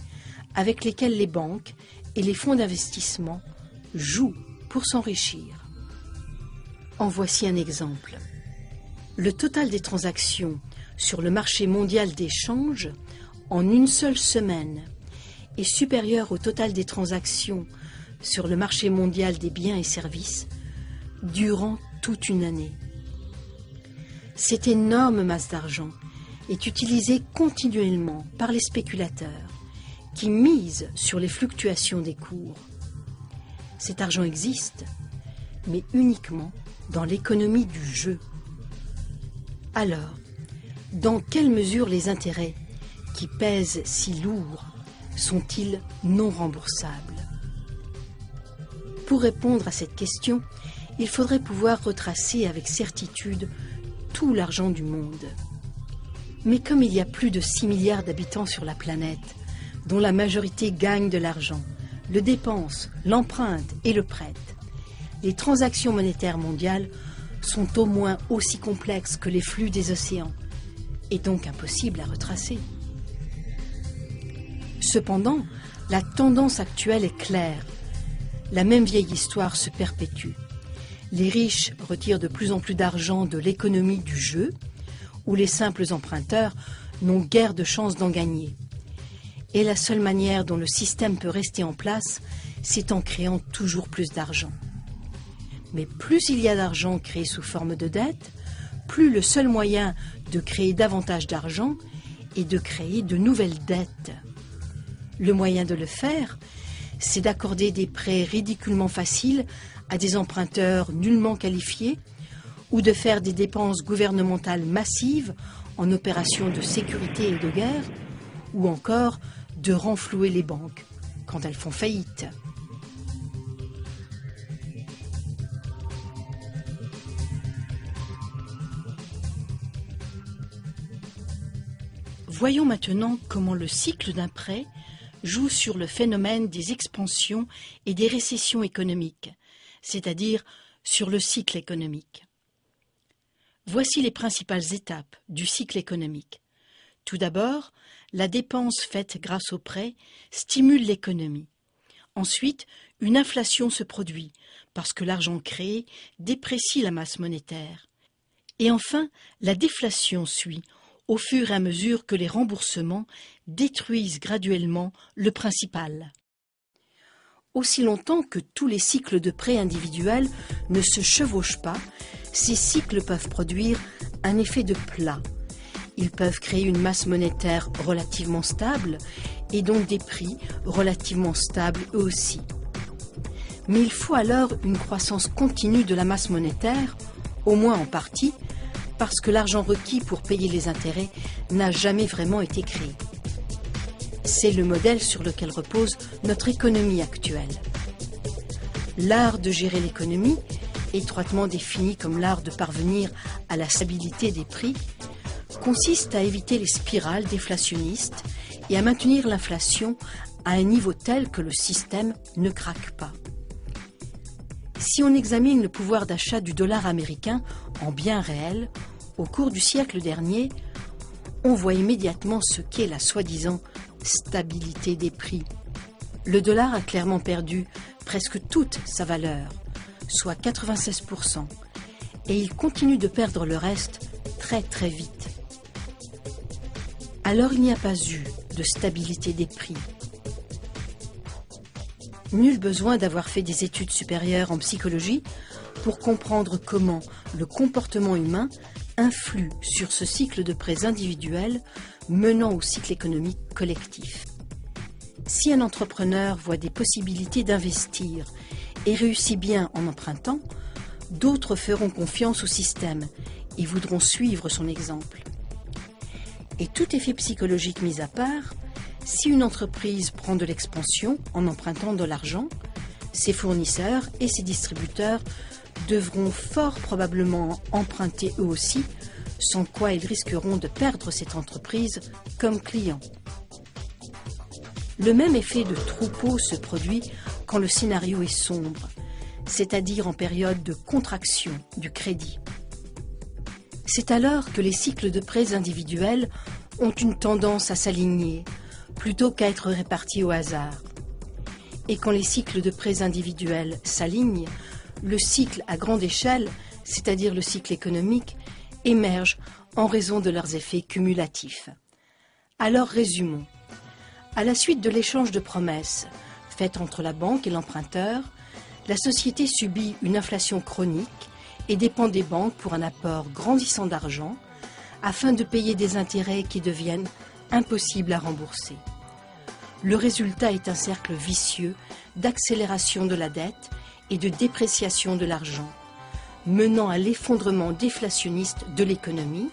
avec lesquels les banques et les fonds d'investissement jouent pour s'enrichir. En voici un exemple. Le total des transactions sur le marché mondial d'échange en une seule semaine est supérieur au total des transactions sur le marché mondial des biens et services durant toute une année. Cette énorme masse d'argent est utilisée continuellement par les spéculateurs qui misent sur les fluctuations des cours. Cet argent existe, mais uniquement dans l'économie du jeu. Alors, dans quelle mesure les intérêts, qui pèsent si lourd, sont-ils non remboursables? Pour répondre à cette question, il faudrait pouvoir retracer avec certitude tout l'argent du monde. Mais comme il y a plus de 6 milliards d'habitants sur la planète, dont la majorité gagne de l'argent, le dépense, l'emprunte et le prête, les transactions monétaires mondiales sont au moins aussi complexes que les flux des océans, et donc impossibles à retracer. Cependant, la tendance actuelle est claire. La même vieille histoire se perpétue. Les riches retirent de plus en plus d'argent de l'économie du jeu, où les simples emprunteurs n'ont guère de chance d'en gagner. Et la seule manière dont le système peut rester en place, c'est en créant toujours plus d'argent. Mais plus il y a d'argent créé sous forme de dette, plus le seul moyen de créer davantage d'argent est de créer de nouvelles dettes. Le moyen de le faire, c'est d'accorder des prêts ridiculement faciles à des emprunteurs nullement qualifiés ou de faire des dépenses gouvernementales massives en opérations de sécurité et de guerre, ou encore de renflouer les banques quand elles font faillite. Voyons maintenant comment le cycle d'un prêt joue sur le phénomène des expansions et des récessions économiques, c'est-à-dire sur le cycle économique. Voici les principales étapes du cycle économique. Tout d'abord, la dépense faite grâce au prêt stimule l'économie. Ensuite, une inflation se produit parce que l'argent créé déprécie la masse monétaire. Et enfin, la déflation suit au fur et à mesure que les remboursements détruisent graduellement le principal. Aussi longtemps que tous les cycles de prêts individuels ne se chevauchent pas, ces cycles peuvent produire un effet de plat. Ils peuvent créer une masse monétaire relativement stable et donc des prix relativement stables eux aussi. Mais il faut alors une croissance continue de la masse monétaire, au moins en partie, parce que l'argent requis pour payer les intérêts n'a jamais vraiment été créé. C'est le modèle sur lequel repose notre économie actuelle. L'art de gérer l'économie, étroitement défini comme l'art de parvenir à la stabilité des prix, consiste à éviter les spirales déflationnistes et à maintenir l'inflation à un niveau tel que le système ne craque pas. Si on examine le pouvoir d'achat du dollar américain en biens réels, au cours du siècle dernier, on voit immédiatement ce qu'est la soi-disant stabilité des prix. Le dollar a clairement perdu presque toute sa valeur, soit 96%, et il continue de perdre le reste très très vite. Alors il n'y a pas eu de stabilité des prix. Nul besoin d'avoir fait des études supérieures en psychologie pour comprendre comment le comportement humain influe sur ce cycle de prêts individuels menant au cycle économique collectif. Si un entrepreneur voit des possibilités d'investir et réussit bien en empruntant, d'autres feront confiance au système et voudront suivre son exemple. Et tout effet psychologique mis à part, si une entreprise prend de l'expansion en empruntant de l'argent, ses fournisseurs et ses distributeurs devront fort probablement emprunter eux aussi, sans quoi ils risqueront de perdre cette entreprise comme client. Le même effet de troupeau se produit quand le scénario est sombre, c'est-à-dire en période de contraction du crédit. C'est alors que les cycles de prêts individuels ont une tendance à s'aligner, plutôt qu'à être répartis au hasard. Et quand les cycles de prêts individuels s'alignent, le cycle à grande échelle, c'est-à-dire le cycle économique, émerge en raison de leurs effets cumulatifs. Alors résumons. À la suite de l'échange de promesses faites entre la banque et l'emprunteur, la société subit une inflation chronique et dépend des banques pour un apport grandissant d'argent afin de payer des intérêts qui deviennent impossibles à rembourser. Le résultat est un cercle vicieux d'accélération de la dette et de dépréciation de l'argent, menant à l'effondrement déflationniste de l'économie,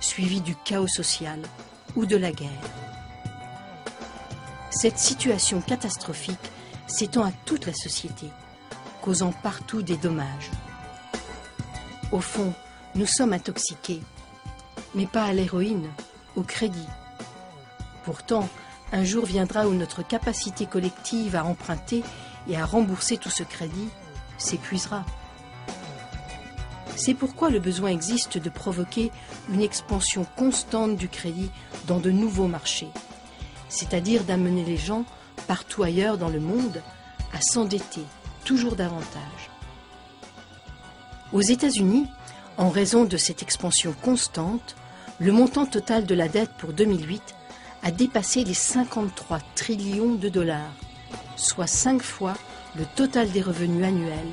suivi du chaos social ou de la guerre. Cette situation catastrophique s'étend à toute la société, causant partout des dommages. Au fond, nous sommes intoxiqués, mais pas à l'héroïne, au crédit. Pourtant, un jour viendra où notre capacité collective à emprunter et à rembourser tout ce crédit s'épuisera. C'est pourquoi le besoin existe de provoquer une expansion constante du crédit dans de nouveaux marchés. c'est-à-dire d'amener les gens partout ailleurs dans le monde à s'endetter toujours davantage. Aux États-Unis, en raison de cette expansion constante, le montant total de la dette pour 2008 a dépassé les 53 trillions de dollars, soit 5 fois le total des revenus annuels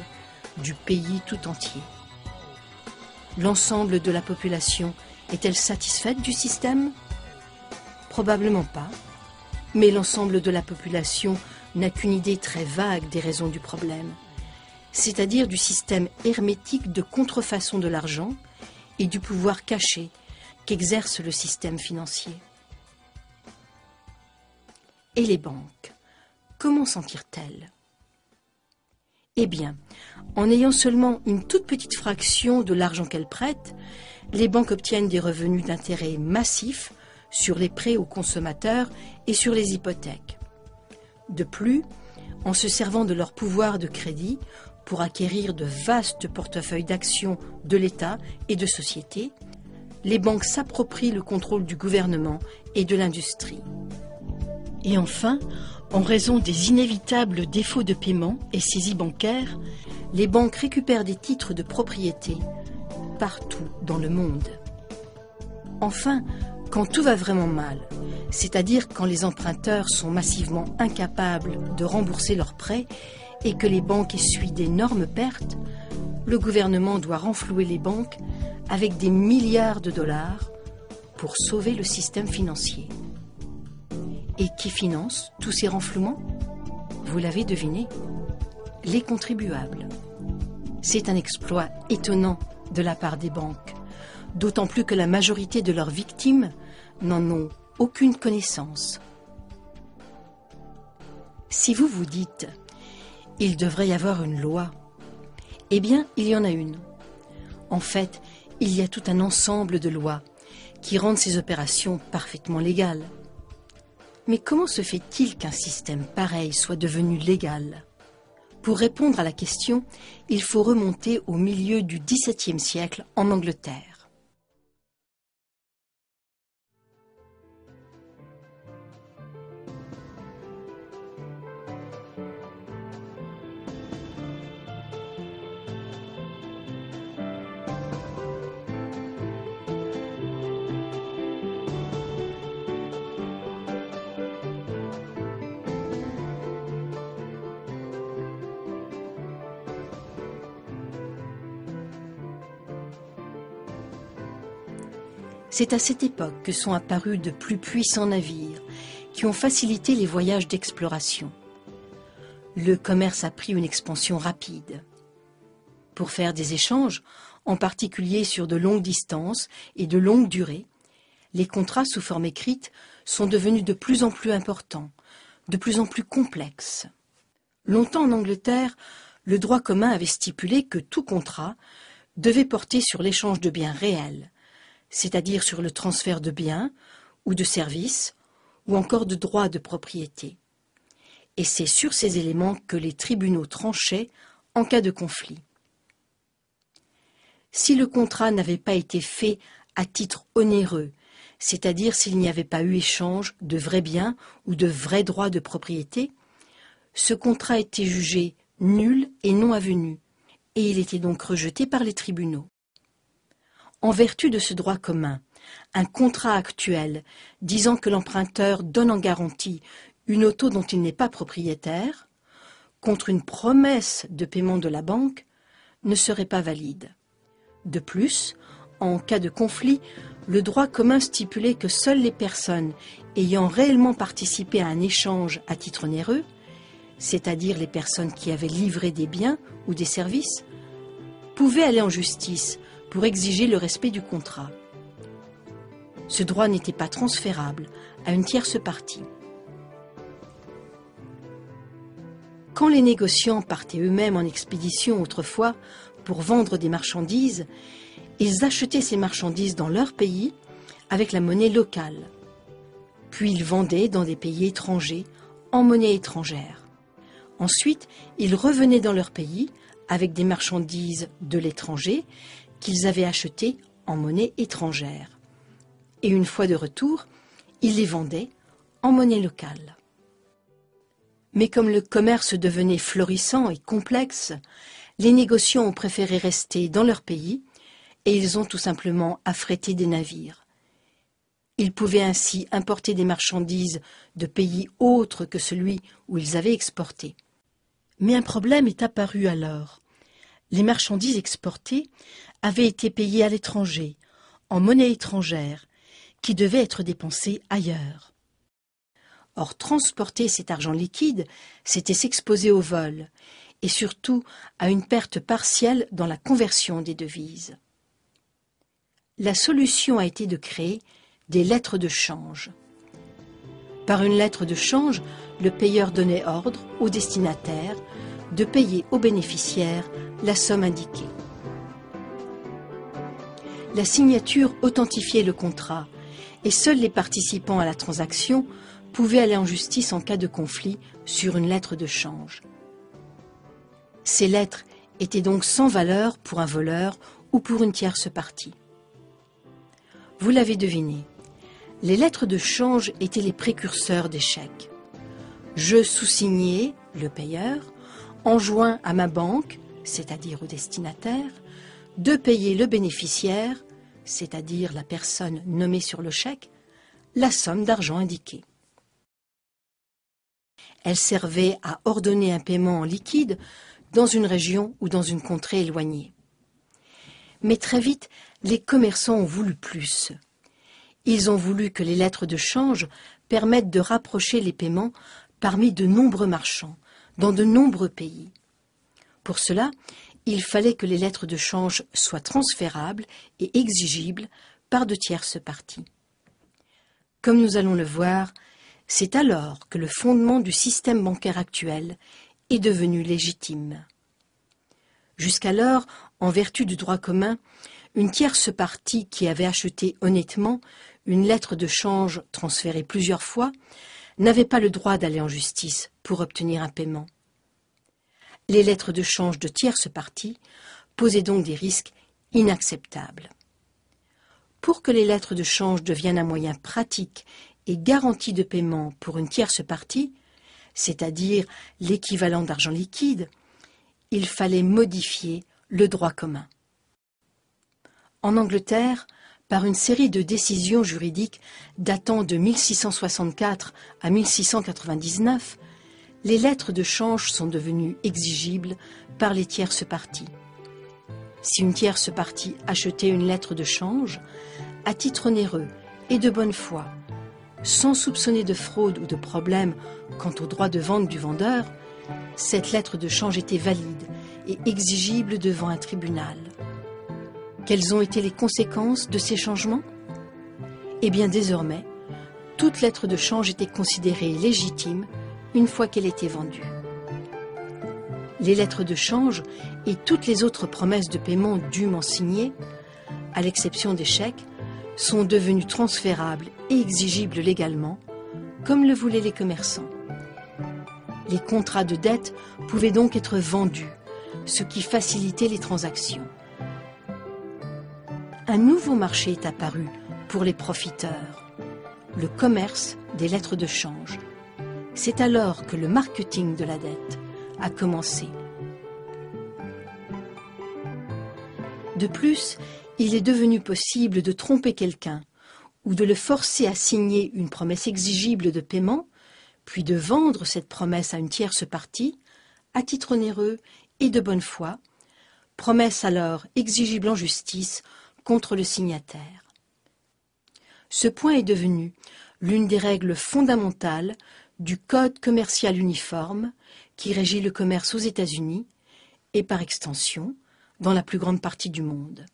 du pays tout entier. L'ensemble de la population est-elle satisfaite du système? Probablement pas, mais l'ensemble de la population n'a qu'une idée très vague des raisons du problème, c'est-à-dire du système hermétique de contrefaçon de l'argent et du pouvoir caché qu'exerce le système financier. Et les banques, comment s'en tirent-elles? Eh bien, en ayant seulement une toute petite fraction de l'argent qu'elles prêtent, les banques obtiennent des revenus d'intérêt massifs sur les prêts aux consommateurs et sur les hypothèques. De plus, en se servant de leur pouvoir de crédit pour acquérir de vastes portefeuilles d'actions de l'État et de sociétés, les banques s'approprient le contrôle du gouvernement et de l'industrie. Et enfin, en raison des inévitables défauts de paiement et saisies bancaires, les banques récupèrent des titres de propriété partout dans le monde. Enfin, quand tout va vraiment mal, c'est-à-dire quand les emprunteurs sont massivement incapables de rembourser leurs prêts et que les banques essuient d'énormes pertes, le gouvernement doit renflouer les banques avec des milliards de dollars pour sauver le système financier. Et qui finance tous ces renflouements? Vous l'avez deviné, les contribuables. C'est un exploit étonnant de la part des banques, d'autant plus que la majorité de leurs victimes n'en ont aucune connaissance. Si vous vous dites « il devrait y avoir une loi », eh bien, il y en a une. En fait, il y a tout un ensemble de lois qui rendent ces opérations parfaitement légales. Mais comment se fait-il qu'un système pareil soit devenu légal? Pour répondre à la question, il faut remonter au milieu du XVIIe siècle en Angleterre. C'est à cette époque que sont apparus de plus puissants navires qui ont facilité les voyages d'exploration. Le commerce a pris une expansion rapide. Pour faire des échanges, en particulier sur de longues distances et de longue durée, les contrats sous forme écrite sont devenus de plus en plus importants, de plus en plus complexes. Longtemps en Angleterre, le droit commun avait stipulé que tout contrat devait porter sur l'échange de biens réels, c'est-à-dire sur le transfert de biens ou de services ou encore de droits de propriété. Et c'est sur ces éléments que les tribunaux tranchaient en cas de conflit. Si le contrat n'avait pas été fait à titre onéreux, c'est-à-dire s'il n'y avait pas eu échange de vrais biens ou de vrais droits de propriété, ce contrat était jugé nul et non avenu, et il était donc rejeté par les tribunaux. En vertu de ce droit commun, un contrat actuel disant que l'emprunteur donne en garantie une auto dont il n'est pas propriétaire, contre une promesse de paiement de la banque, ne serait pas valide. De plus, en cas de conflit, le droit commun stipulait que seules les personnes ayant réellement participé à un échange à titre onéreux, c'est-à-dire les personnes qui avaient livré des biens ou des services, pouvaient aller en justice pour exiger le respect du contrat. Ce droit n'était pas transférable à une tierce partie. Quand les négociants partaient eux-mêmes en expédition autrefois pour vendre des marchandises, ils achetaient ces marchandises dans leur pays avec la monnaie locale. Puis ils vendaient dans des pays étrangers en monnaie étrangère. Ensuite, ils revenaient dans leur pays avec des marchandises de l'étranger qu'ils avaient achetées en monnaie étrangère. Et une fois de retour, ils les vendaient en monnaie locale. Mais comme le commerce devenait florissant et complexe, les négociants ont préféré rester dans leur pays et ils ont tout simplement affrété des navires. Ils pouvaient ainsi importer des marchandises de pays autres que celui où ils avaient exporté. Mais un problème est apparu alors. Les marchandises exportées avaient été payées à l'étranger, en monnaie étrangère, qui devait être dépensée ailleurs. Or, transporter cet argent liquide, c'était s'exposer au vol, et surtout à une perte partielle dans la conversion des devises. La solution a été de créer des lettres de change. Par une lettre de change, le payeur donnait ordre au destinataire de payer au bénéficiaire la somme indiquée. La signature authentifiait le contrat et seuls les participants à la transaction pouvaient aller en justice en cas de conflit sur une lettre de change. Ces lettres étaient donc sans valeur pour un voleur ou pour une tierce partie. Vous l'avez deviné, les lettres de change étaient les précurseurs des chèques. Je sous-signais, le payeur, enjoint à ma banque, c'est-à-dire au destinataire, de payer le bénéficiaire, c'est-à-dire la personne nommée sur le chèque, la somme d'argent indiquée. Elle servait à ordonner un paiement en liquide dans une région ou dans une contrée éloignée. Mais très vite, les commerçants ont voulu plus. Ils ont voulu que les lettres de change permettent de rapprocher les paiements parmi de nombreux marchands, dans de nombreux pays. Pour cela, il fallait que les lettres de change soient transférables et exigibles par de tierces parties. Comme nous allons le voir, c'est alors que le fondement du système bancaire actuel est devenu légitime. Jusqu'alors, en vertu du droit commun, une tierce partie qui avait acheté honnêtement une lettre de change transférée plusieurs fois n'avait pas le droit d'aller en justice pour obtenir un paiement. Les lettres de change de tierces parties posaient donc des risques inacceptables. Pour que les lettres de change deviennent un moyen pratique et garanti de paiement pour une tierce partie, c'est-à-dire l'équivalent d'argent liquide, il fallait modifier le droit commun. En Angleterre, par une série de décisions juridiques datant de 1664 à 1699, les lettres de change sont devenues exigibles par les tierces parties. Si une tierce partie achetait une lettre de change, à titre onéreux et de bonne foi, sans soupçonner de fraude ou de problème quant au droit de vente du vendeur, cette lettre de change était valide et exigible devant un tribunal. Quelles ont été les conséquences de ces changements? Eh bien, désormais, toute lettre de change était considérée légitime une fois qu'elle était vendue. Les lettres de change et toutes les autres promesses de paiement dûment signées, à l'exception des chèques, sont devenues transférables et exigibles légalement, comme le voulaient les commerçants. Les contrats de dette pouvaient donc être vendus, ce qui facilitait les transactions. Un nouveau marché est apparu pour les profiteurs, le commerce des lettres de change. C'est alors que le marketing de la dette a commencé. De plus, il est devenu possible de tromper quelqu'un ou de le forcer à signer une promesse exigible de paiement, puis de vendre cette promesse à une tierce partie, à titre onéreux et de bonne foi, promesse alors exigible en justice contre le signataire. Ce point est devenu l'une des règles fondamentales du Code commercial uniforme qui régit le commerce aux États-Unis et par extension dans la plus grande partie du monde.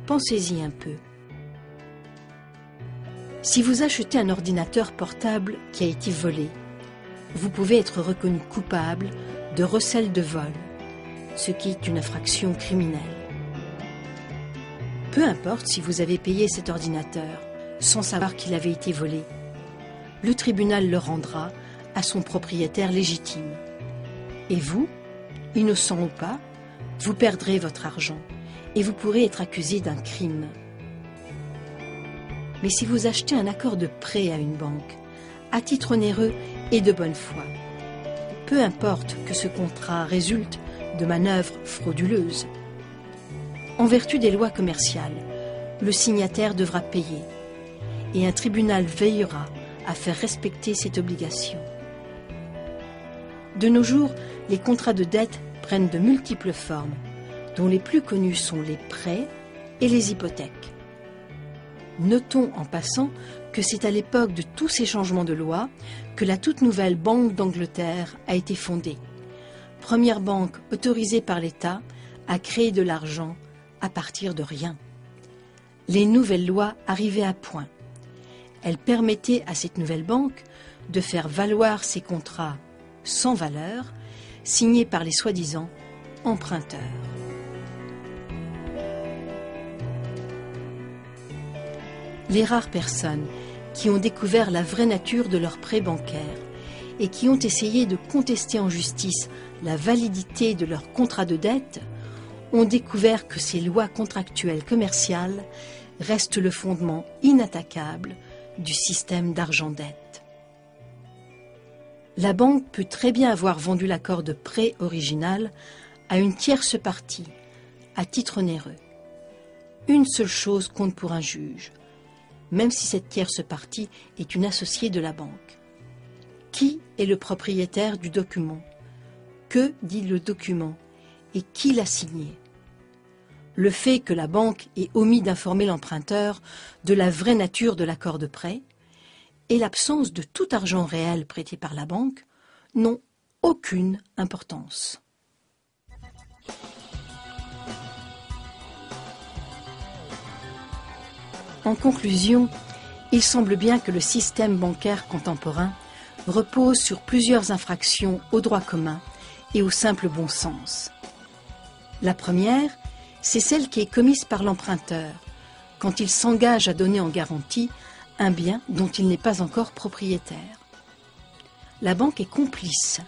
Pensez-y un peu. Si vous achetez un ordinateur portable qui a été volé, vous pouvez être reconnu coupable de recel de vol, ce qui est une infraction criminelle. Peu importe si vous avez payé cet ordinateur sans savoir qu'il avait été volé. le tribunal le rendra à son propriétaire légitime. Et vous, innocent ou pas, vous perdrez votre argent et vous pourrez être accusé d'un crime. Mais si vous achetez un accord de prêt à une banque, à titre onéreux et de bonne foi, peu importe que ce contrat résulte de manœuvres frauduleuses, en vertu des lois commerciales, le signataire devra payer et un tribunal veillera à faire respecter cette obligation. De nos jours, les contrats de dette prennent de multiples formes, dont les plus connus sont les prêts et les hypothèques. Notons en passant que c'est à l'époque de tous ces changements de loi que la toute nouvelle Banque d'Angleterre a été fondée, première banque autorisée par l'État à créer de l'argent à partir de rien. Les nouvelles lois arrivaient à point. Elles permettaient à cette nouvelle banque de faire valoir ses contrats sans valeur, signés par les soi-disant emprunteurs. Les rares personnes qui ont découvert la vraie nature de leurs prêts bancaires et qui ont essayé de contester en justice la validité de leurs contrats de dette ont découvert que ces lois contractuelles commerciales restent le fondement inattaquable du système d'argent-dette. La banque peut très bien avoir vendu l'accord de prêt original à une tierce partie, à titre onéreux. Une seule chose compte pour un juge, même si cette tierce partie est une associée de la banque. Qui est le propriétaire du document? Que dit le document? Et qui l'a signé? Le fait que la banque ait omis d'informer l'emprunteur de la vraie nature de l'accord de prêt et l'absence de tout argent réel prêté par la banque n'ont aucune importance. En conclusion, il semble bien que le système bancaire contemporain repose sur plusieurs infractions au droit commun et au simple bon sens. La première, c'est celle qui est commise par l'emprunteur quand il s'engage à donner en garantie un bien dont il n'est pas encore propriétaire. La banque est complice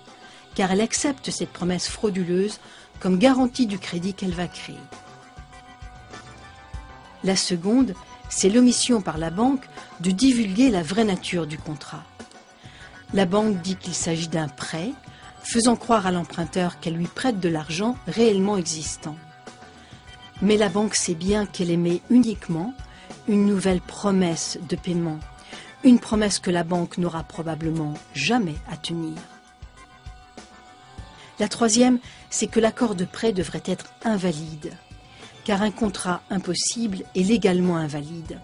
car elle accepte cette promesse frauduleuse comme garantie du crédit qu'elle va créer. La seconde, c'est l'omission par la banque de divulguer la vraie nature du contrat. La banque dit qu'il s'agit d'un prêt, faisant croire à l'emprunteur qu'elle lui prête de l'argent réellement existant. Mais la banque sait bien qu'elle émet uniquement une nouvelle promesse de paiement, une promesse que la banque n'aura probablement jamais à tenir. La troisième, c'est que l'accord de prêt devrait être invalide, car un contrat impossible est légalement invalide.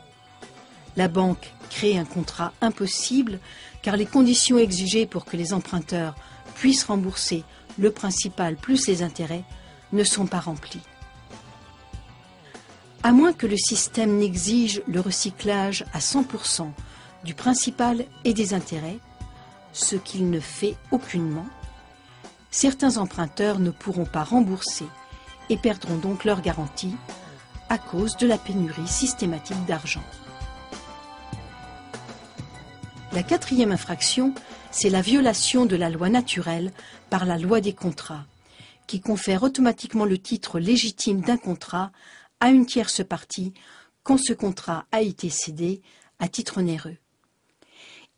La banque crée un contrat impossible car les conditions exigées pour que les emprunteurs puissent rembourser le principal plus les intérêts ne sont pas remplies. À moins que le système n'exige le recyclage à 100% du principal et des intérêts, ce qu'il ne fait aucunement, certains emprunteurs ne pourront pas rembourser et perdront donc leur garantie à cause de la pénurie systématique d'argent. La quatrième infraction, c'est la violation de la loi naturelle par la loi des contrats, qui confère automatiquement le titre légitime d'un contrat à une tierce partie quand ce contrat a été cédé à titre onéreux.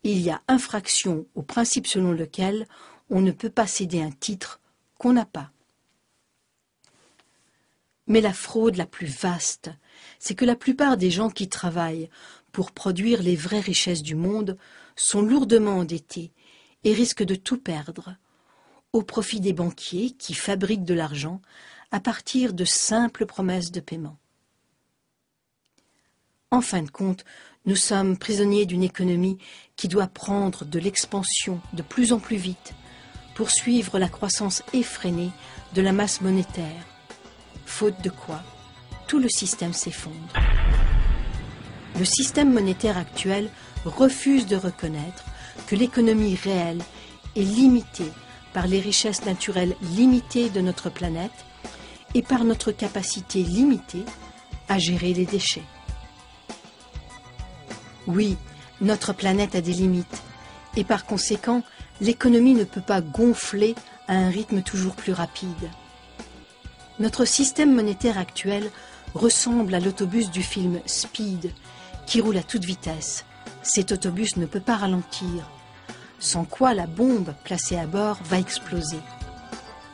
Il y a infraction au principe selon lequel on ne peut pas céder un titre qu'on n'a pas. Mais la fraude la plus vaste, c'est que la plupart des gens qui travaillent pour produire les vraies richesses du monde sont lourdement endettés et risquent de tout perdre, au profit des banquiers qui fabriquent de l'argent à partir de simples promesses de paiement. En fin de compte, nous sommes prisonniers d'une économie qui doit prendre de l'expansion de plus en plus vite pour suivre la croissance effrénée de la masse monétaire, faute de quoi tout le système s'effondre. Le système monétaire actuel refuse de reconnaître que l'économie réelle est limitée par les richesses naturelles limitées de notre planète et par notre capacité limitée à gérer les déchets. Oui, notre planète a des limites, Et par conséquent, l'économie ne peut pas gonfler à un rythme toujours plus rapide. Notre système monétaire actuel ressemble à l'autobus du film Speed, qui roule à toute vitesse. Cet autobus ne peut pas ralentir, sans quoi la bombe placée à bord va exploser.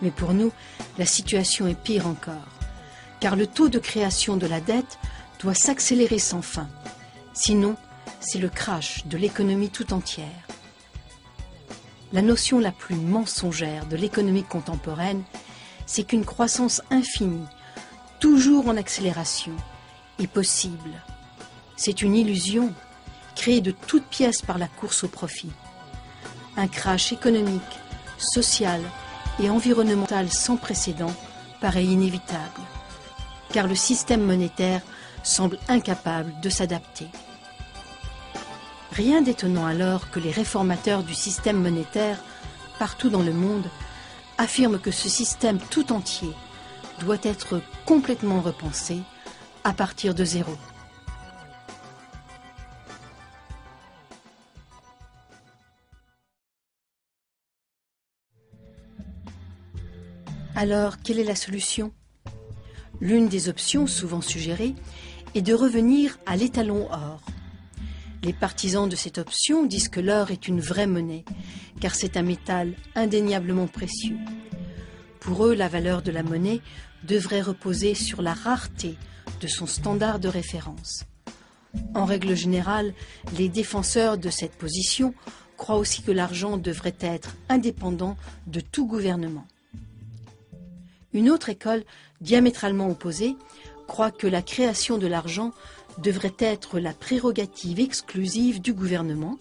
Mais pour nous, la situation est pire encore, car le taux de création de la dette doit s'accélérer sans fin. Sinon, c'est le crash de l'économie tout entière. La notion la plus mensongère de l'économie contemporaine, c'est qu'une croissance infinie, toujours en accélération, est possible. C'est une illusion, créée de toutes pièces par la course au profit. Un crash économique, social et environnemental sans précédent paraît inévitable, car le système monétaire semble incapable de s'adapter. Rien d'étonnant alors que les réformateurs du système monétaire, partout dans le monde, affirment que ce système tout entier doit être complètement repensé à partir de zéro. Alors, quelle est la solution? L'une des options souvent suggérées est de revenir à l'étalon or. Les partisans de cette option disent que l'or est une vraie monnaie, car c'est un métal indéniablement précieux. Pour eux, la valeur de la monnaie devrait reposer sur la rareté de son standard de référence. En règle générale, les défenseurs de cette position croient aussi que l'argent devrait être indépendant de tout gouvernement. Une autre école, diamétralement opposée, croit que la création de l'argent devrait être la prérogative exclusive du gouvernement,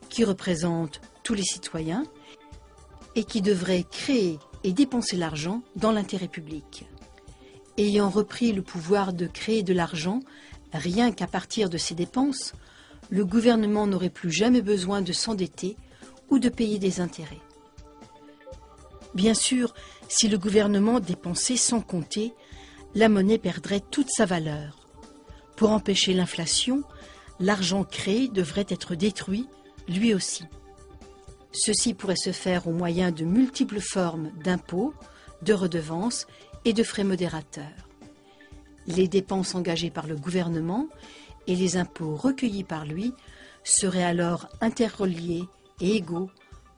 qui représente tous les citoyens, et qui devrait créer et dépenser l'argent dans l'intérêt public. Ayant repris le pouvoir de créer de l'argent, rien qu'à partir de ses dépenses, le gouvernement n'aurait plus jamais besoin de s'endetter ou de payer des intérêts. Bien sûr, si le gouvernement dépensait sans compter, la monnaie perdrait toute sa valeur. Pour empêcher l'inflation, l'argent créé devrait être détruit, lui aussi. Ceci pourrait se faire au moyen de multiples formes d'impôts, de redevances et de frais modérateurs. Les dépenses engagées par le gouvernement et les impôts recueillis par lui seraient alors interreliés et égaux,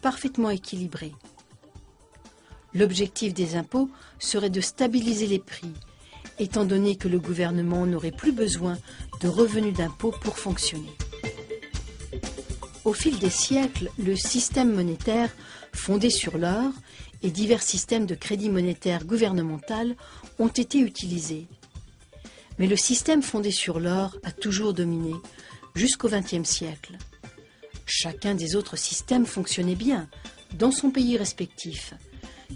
parfaitement équilibrés. L'objectif des impôts serait de stabiliser les prix, étant donné que le gouvernement n'aurait plus besoin de revenus d'impôts pour fonctionner. Au fil des siècles, le système monétaire, fondé sur l'or, et divers systèmes de crédit monétaire gouvernemental ont été utilisés. Mais le système fondé sur l'or a toujours dominé, jusqu'au XXe siècle. Chacun des autres systèmes fonctionnait bien, dans son pays respectif,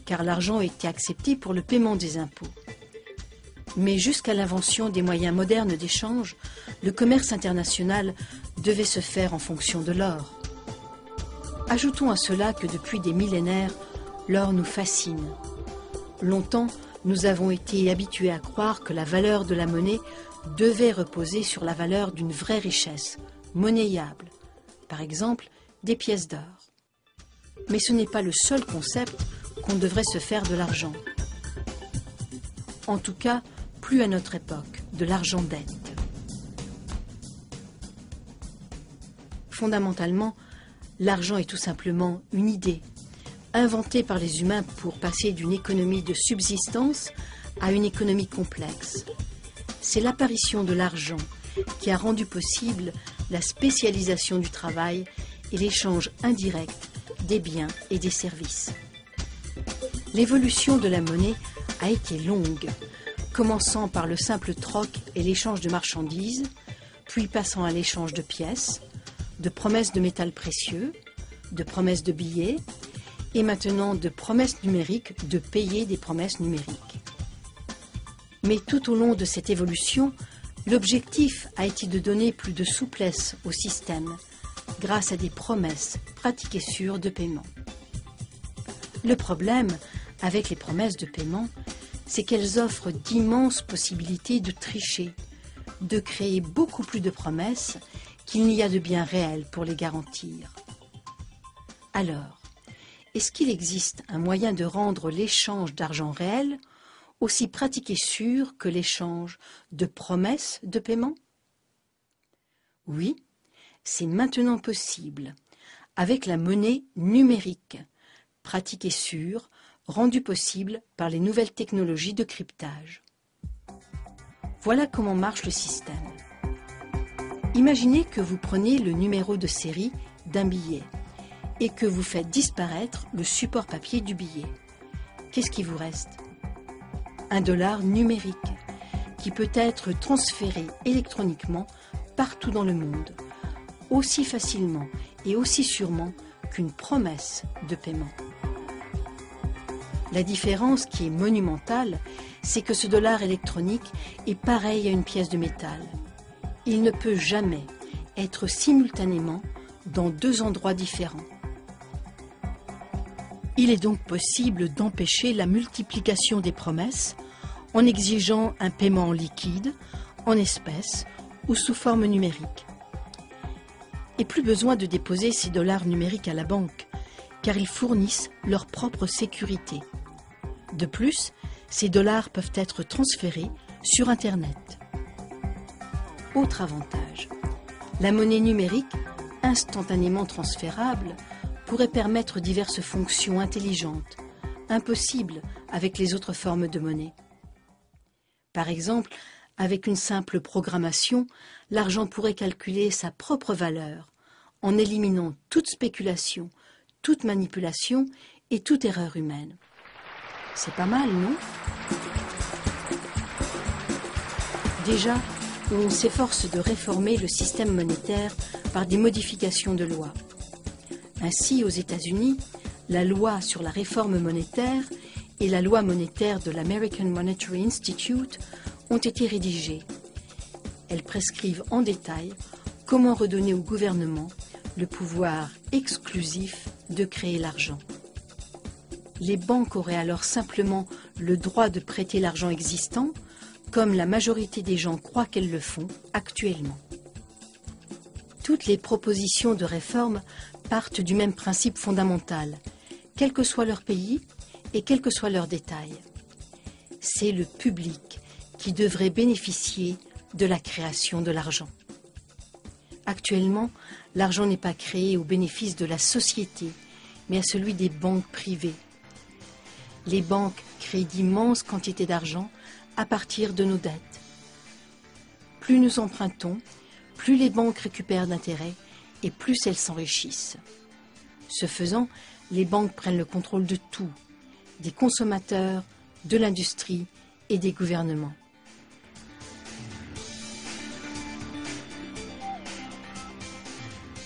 car l'argent était accepté pour le paiement des impôts. Mais jusqu'à l'invention des moyens modernes d'échange, le commerce international devait se faire en fonction de l'or. Ajoutons à cela que depuis des millénaires, l'or nous fascine. Longtemps, nous avons été habitués à croire que la valeur de la monnaie devait reposer sur la valeur d'une vraie richesse, monnayable, par exemple des pièces d'or. Mais ce n'est pas le seul concept qu'on devrait se faire de l'argent. En tout cas, plus à notre époque, de l'argent dette. Fondamentalement, l'argent est tout simplement une idée, inventée par les humains pour passer d'une économie de subsistance à une économie complexe. C'est l'apparition de l'argent qui a rendu possible la spécialisation du travail et l'échange indirect des biens et des services. L'évolution de la monnaie a été longue, commençant par le simple troc et l'échange de marchandises, puis passant à l'échange de pièces, de promesses de métals précieux, de promesses de billets, et maintenant de promesses numériques de payer des promesses numériques. Mais tout au long de cette évolution, l'objectif a été de donner plus de souplesse au système, grâce à des promesses pratiques et sûres de paiement. Le problème avec les promesses de paiement, c'est qu'elles offrent d'immenses possibilités de tricher, de créer beaucoup plus de promesses qu'il n'y a de biens réels pour les garantir. Alors, est-ce qu'il existe un moyen de rendre l'échange d'argent réel aussi pratique et sûr que l'échange de promesses de paiement? Oui, c'est maintenant possible, avec la monnaie numérique, pratique et sûre, rendue possible par les nouvelles technologies de cryptage. Voilà comment marche le système. Imaginez que vous prenez le numéro de série d'un billet et que vous faites disparaître le support papier du billet. Qu'est-ce qui vous reste? Un dollar numérique qui peut être transféré électroniquement partout dans le monde, aussi facilement et aussi sûrement qu'une promesse de paiement. La différence qui est monumentale, c'est que ce dollar électronique est pareil à une pièce de métal. Il ne peut jamais être simultanément dans deux endroits différents. Il est donc possible d'empêcher la multiplication des promesses en exigeant un paiement en liquide, en espèces ou sous forme numérique. Et plus besoin de déposer ces dollars numériques à la banque, car ils fournissent leur propre sécurité. De plus, ces dollars peuvent être transférés sur Internet. Autre avantage, la monnaie numérique, instantanément transférable, pourrait permettre diverses fonctions intelligentes, impossibles avec les autres formes de monnaie. Par exemple, avec une simple programmation, l'argent pourrait calculer sa propre valeur, en éliminant toute spéculation, toute manipulation et toute erreur humaine. C'est pas mal, non? Déjà, on s'efforce de réformer le système monétaire par des modifications de loi. Ainsi, aux États-Unis, la loi sur la réforme monétaire et la loi monétaire de l'American Monetary Institute ont été rédigées. Elles prescrivent en détail comment redonner au gouvernement le pouvoir exclusif de créer l'argent. Les banques auraient alors simplement le droit de prêter l'argent existant, comme la majorité des gens croient qu'elles le font actuellement. Toutes les propositions de réforme partent du même principe fondamental, quel que soit leur pays et quel que soit leur détail. C'est le public qui devrait bénéficier de la création de l'argent. Actuellement, l'argent n'est pas créé au bénéfice de la société, mais à celui des banques privées. Les banques créent d'immenses quantités d'argent à partir de nos dettes. Plus nous empruntons, plus les banques récupèrent d'intérêts et plus elles s'enrichissent. Ce faisant, les banques prennent le contrôle de tout, des consommateurs, de l'industrie et des gouvernements.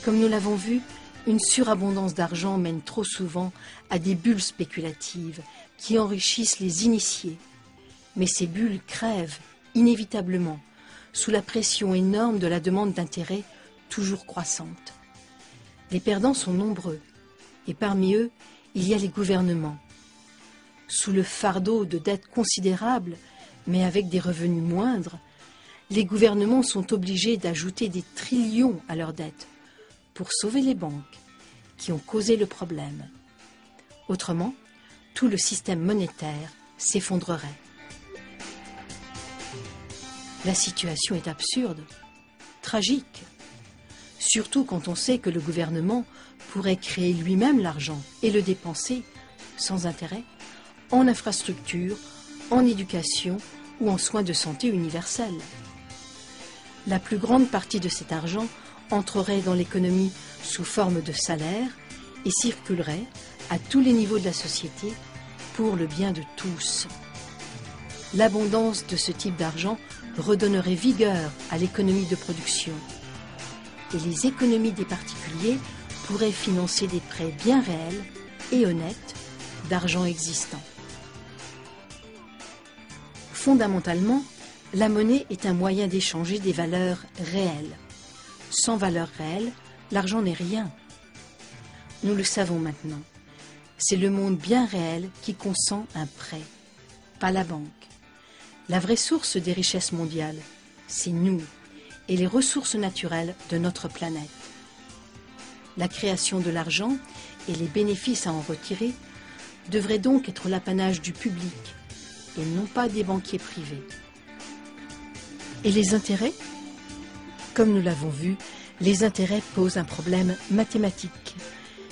Comme nous l'avons vu, une surabondance d'argent mène trop souvent à des bulles spéculatives qui enrichissent les initiés. Mais ces bulles crèvent inévitablement sous la pression énorme de la demande d'intérêt toujours croissante. Les perdants sont nombreux et parmi eux, il y a les gouvernements. Sous le fardeau de dettes considérables, mais avec des revenus moindres, les gouvernements sont obligés d'ajouter des trillions à leurs dettes pour sauver les banques qui ont causé le problème. Autrement, tout le système monétaire s'effondrerait. La situation est absurde, tragique, surtout quand on sait que le gouvernement pourrait créer lui-même l'argent et le dépenser, sans intérêt, en infrastructures, en éducation ou en soins de santé universels. La plus grande partie de cet argent entrerait dans l'économie sous forme de salaire et circulerait à tous les niveaux de la société pour le bien de tous. L'abondance de ce type d'argent redonnerait vigueur à l'économie de production. Et les économies des particuliers pourraient financer des prêts bien réels et honnêtes d'argent existant. Fondamentalement, la monnaie est un moyen d'échanger des valeurs réelles. Sans valeur réelle, l'argent n'est rien. Nous le savons maintenant. C'est le monde bien réel qui consent un prêt, pas la banque. La vraie source des richesses mondiales, c'est nous et les ressources naturelles de notre planète. La création de l'argent et les bénéfices à en retirer devraient donc être l'apanage du public et non pas des banquiers privés. Et les intérêts? Comme nous l'avons vu, les intérêts posent un problème mathématique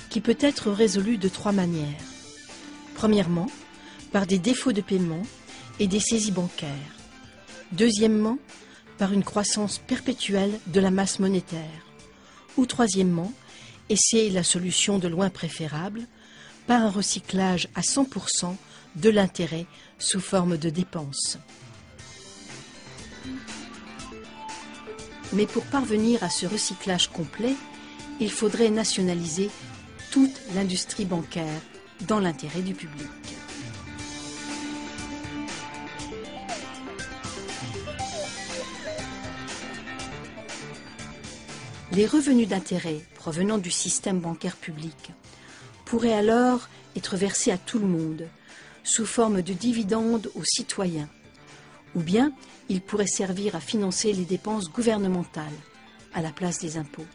qui peut être résolu de 3 manières. Premièrement, par des défauts de paiement et des saisies bancaires. Deuxièmement, par une croissance perpétuelle de la masse monétaire. Ou troisièmement, et c'est la solution de loin préférable, par un recyclage à 100% de l'intérêt sous forme de dépenses. Mais pour parvenir à ce recyclage complet, il faudrait nationaliser toute l'industrie bancaire dans l'intérêt du public. Les revenus d'intérêt provenant du système bancaire public pourraient alors être versés à tout le monde, sous forme de dividendes aux citoyens, ou bien ils pourraient servir à financer les dépenses gouvernementales à la place des impôts,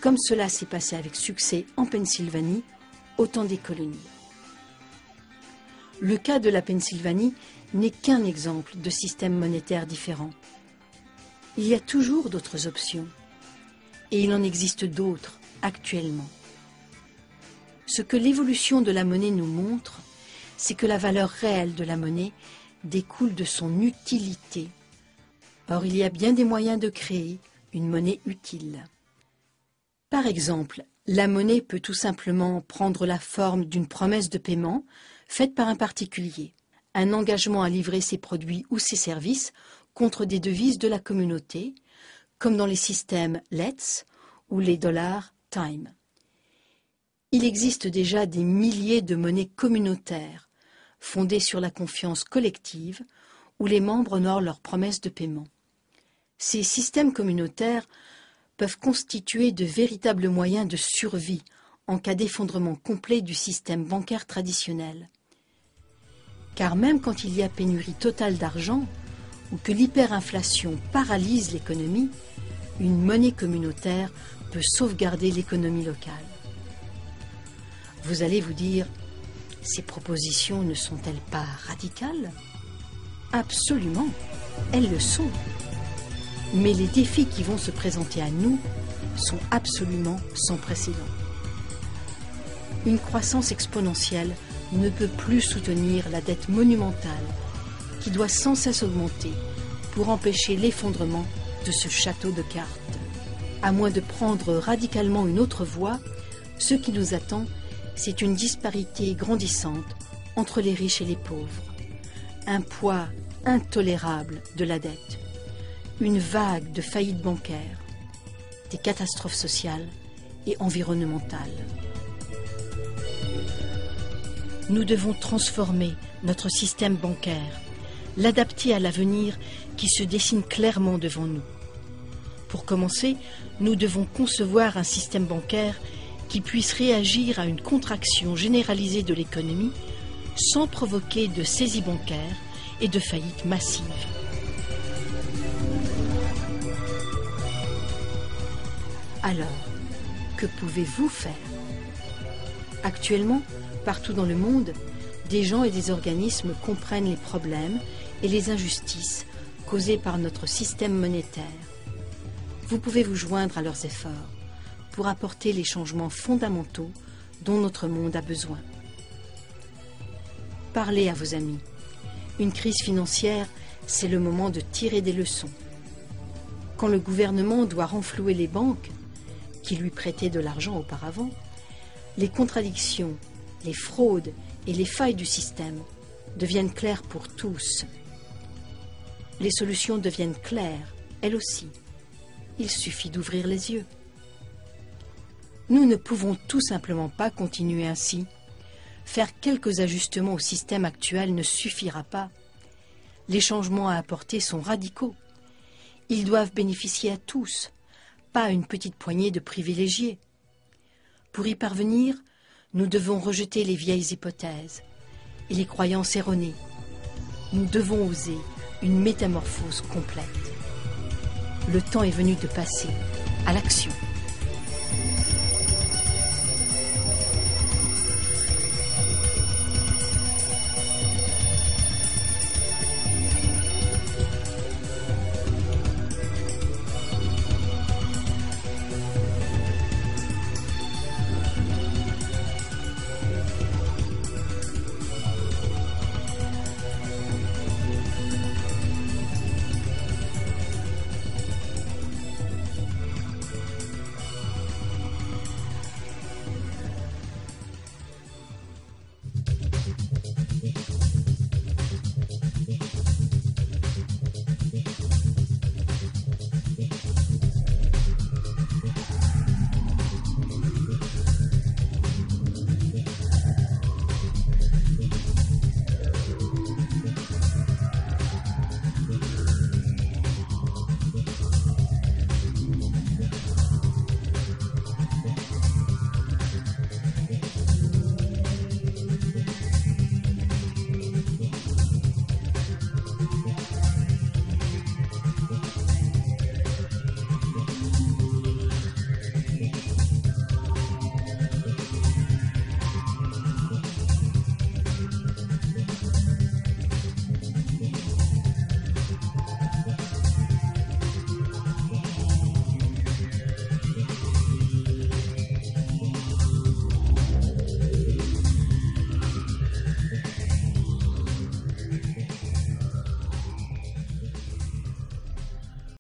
comme cela s'est passé avec succès en Pennsylvanie au temps des colonies. Le cas de la Pennsylvanie n'est qu'un exemple de système monétaire différent. Il y a toujours d'autres options, et il en existe d'autres actuellement. Ce que l'évolution de la monnaie nous montre, c'est que la valeur réelle de la monnaie découle de son utilité. Or, il y a bien des moyens de créer une monnaie utile. Par exemple, la monnaie peut tout simplement prendre la forme d'une promesse de paiement faite par un particulier, un engagement à livrer ses produits ou ses services contre des devises de la communauté, comme dans les systèmes Let's ou les dollars Time. Il existe déjà des milliers de monnaies communautaires, fondées sur la confiance collective, où les membres honorent leurs promesses de paiement. Ces systèmes communautaires peuvent constituer de véritables moyens de survie en cas d'effondrement complet du système bancaire traditionnel. Car même quand il y a pénurie totale d'argent, ou que l'hyperinflation paralyse l'économie, une monnaie communautaire peut sauvegarder l'économie locale. Vous allez vous dire, ces propositions ne sont-elles pas radicales? Absolument, elles le sont. Mais les défis qui vont se présenter à nous sont absolument sans précédent. Une croissance exponentielle ne peut plus soutenir la dette monumentale qui doit sans cesse augmenter pour empêcher l'effondrement de ce château de cartes. À moins de prendre radicalement une autre voie, ce qui nous attend, c'est une disparité grandissante entre les riches et les pauvres, un poids intolérable de la dette, une vague de faillites bancaires, des catastrophes sociales et environnementales. Nous devons transformer notre système bancaire, l'adapter à l'avenir qui se dessine clairement devant nous. Pour commencer, nous devons concevoir un système bancaire qui puisse réagir à une contraction généralisée de l'économie sans provoquer de saisie bancaire et de faillite massive. Alors, que pouvez-vous faire? Actuellement, partout dans le monde, des gens et des organismes comprennent les problèmes et les injustices causées par notre système monétaire. Vous pouvez vous joindre à leurs efforts pour apporter les changements fondamentaux dont notre monde a besoin. Parlez à vos amis. Une crise financière, c'est le moment de tirer des leçons. Quand le gouvernement doit renflouer les banques, qui lui prêtaient de l'argent auparavant, les contradictions, les fraudes et les failles du système deviennent claires pour tous. Les solutions deviennent claires, elles aussi. Il suffit d'ouvrir les yeux. Nous ne pouvons tout simplement pas continuer ainsi. Faire quelques ajustements au système actuel ne suffira pas. Les changements à apporter sont radicaux. Ils doivent bénéficier à tous, pas à une petite poignée de privilégiés. Pour y parvenir, nous devons rejeter les vieilles hypothèses et les croyances erronées. Nous devons oser une métamorphose complète. Le temps est venu de passer à l'action.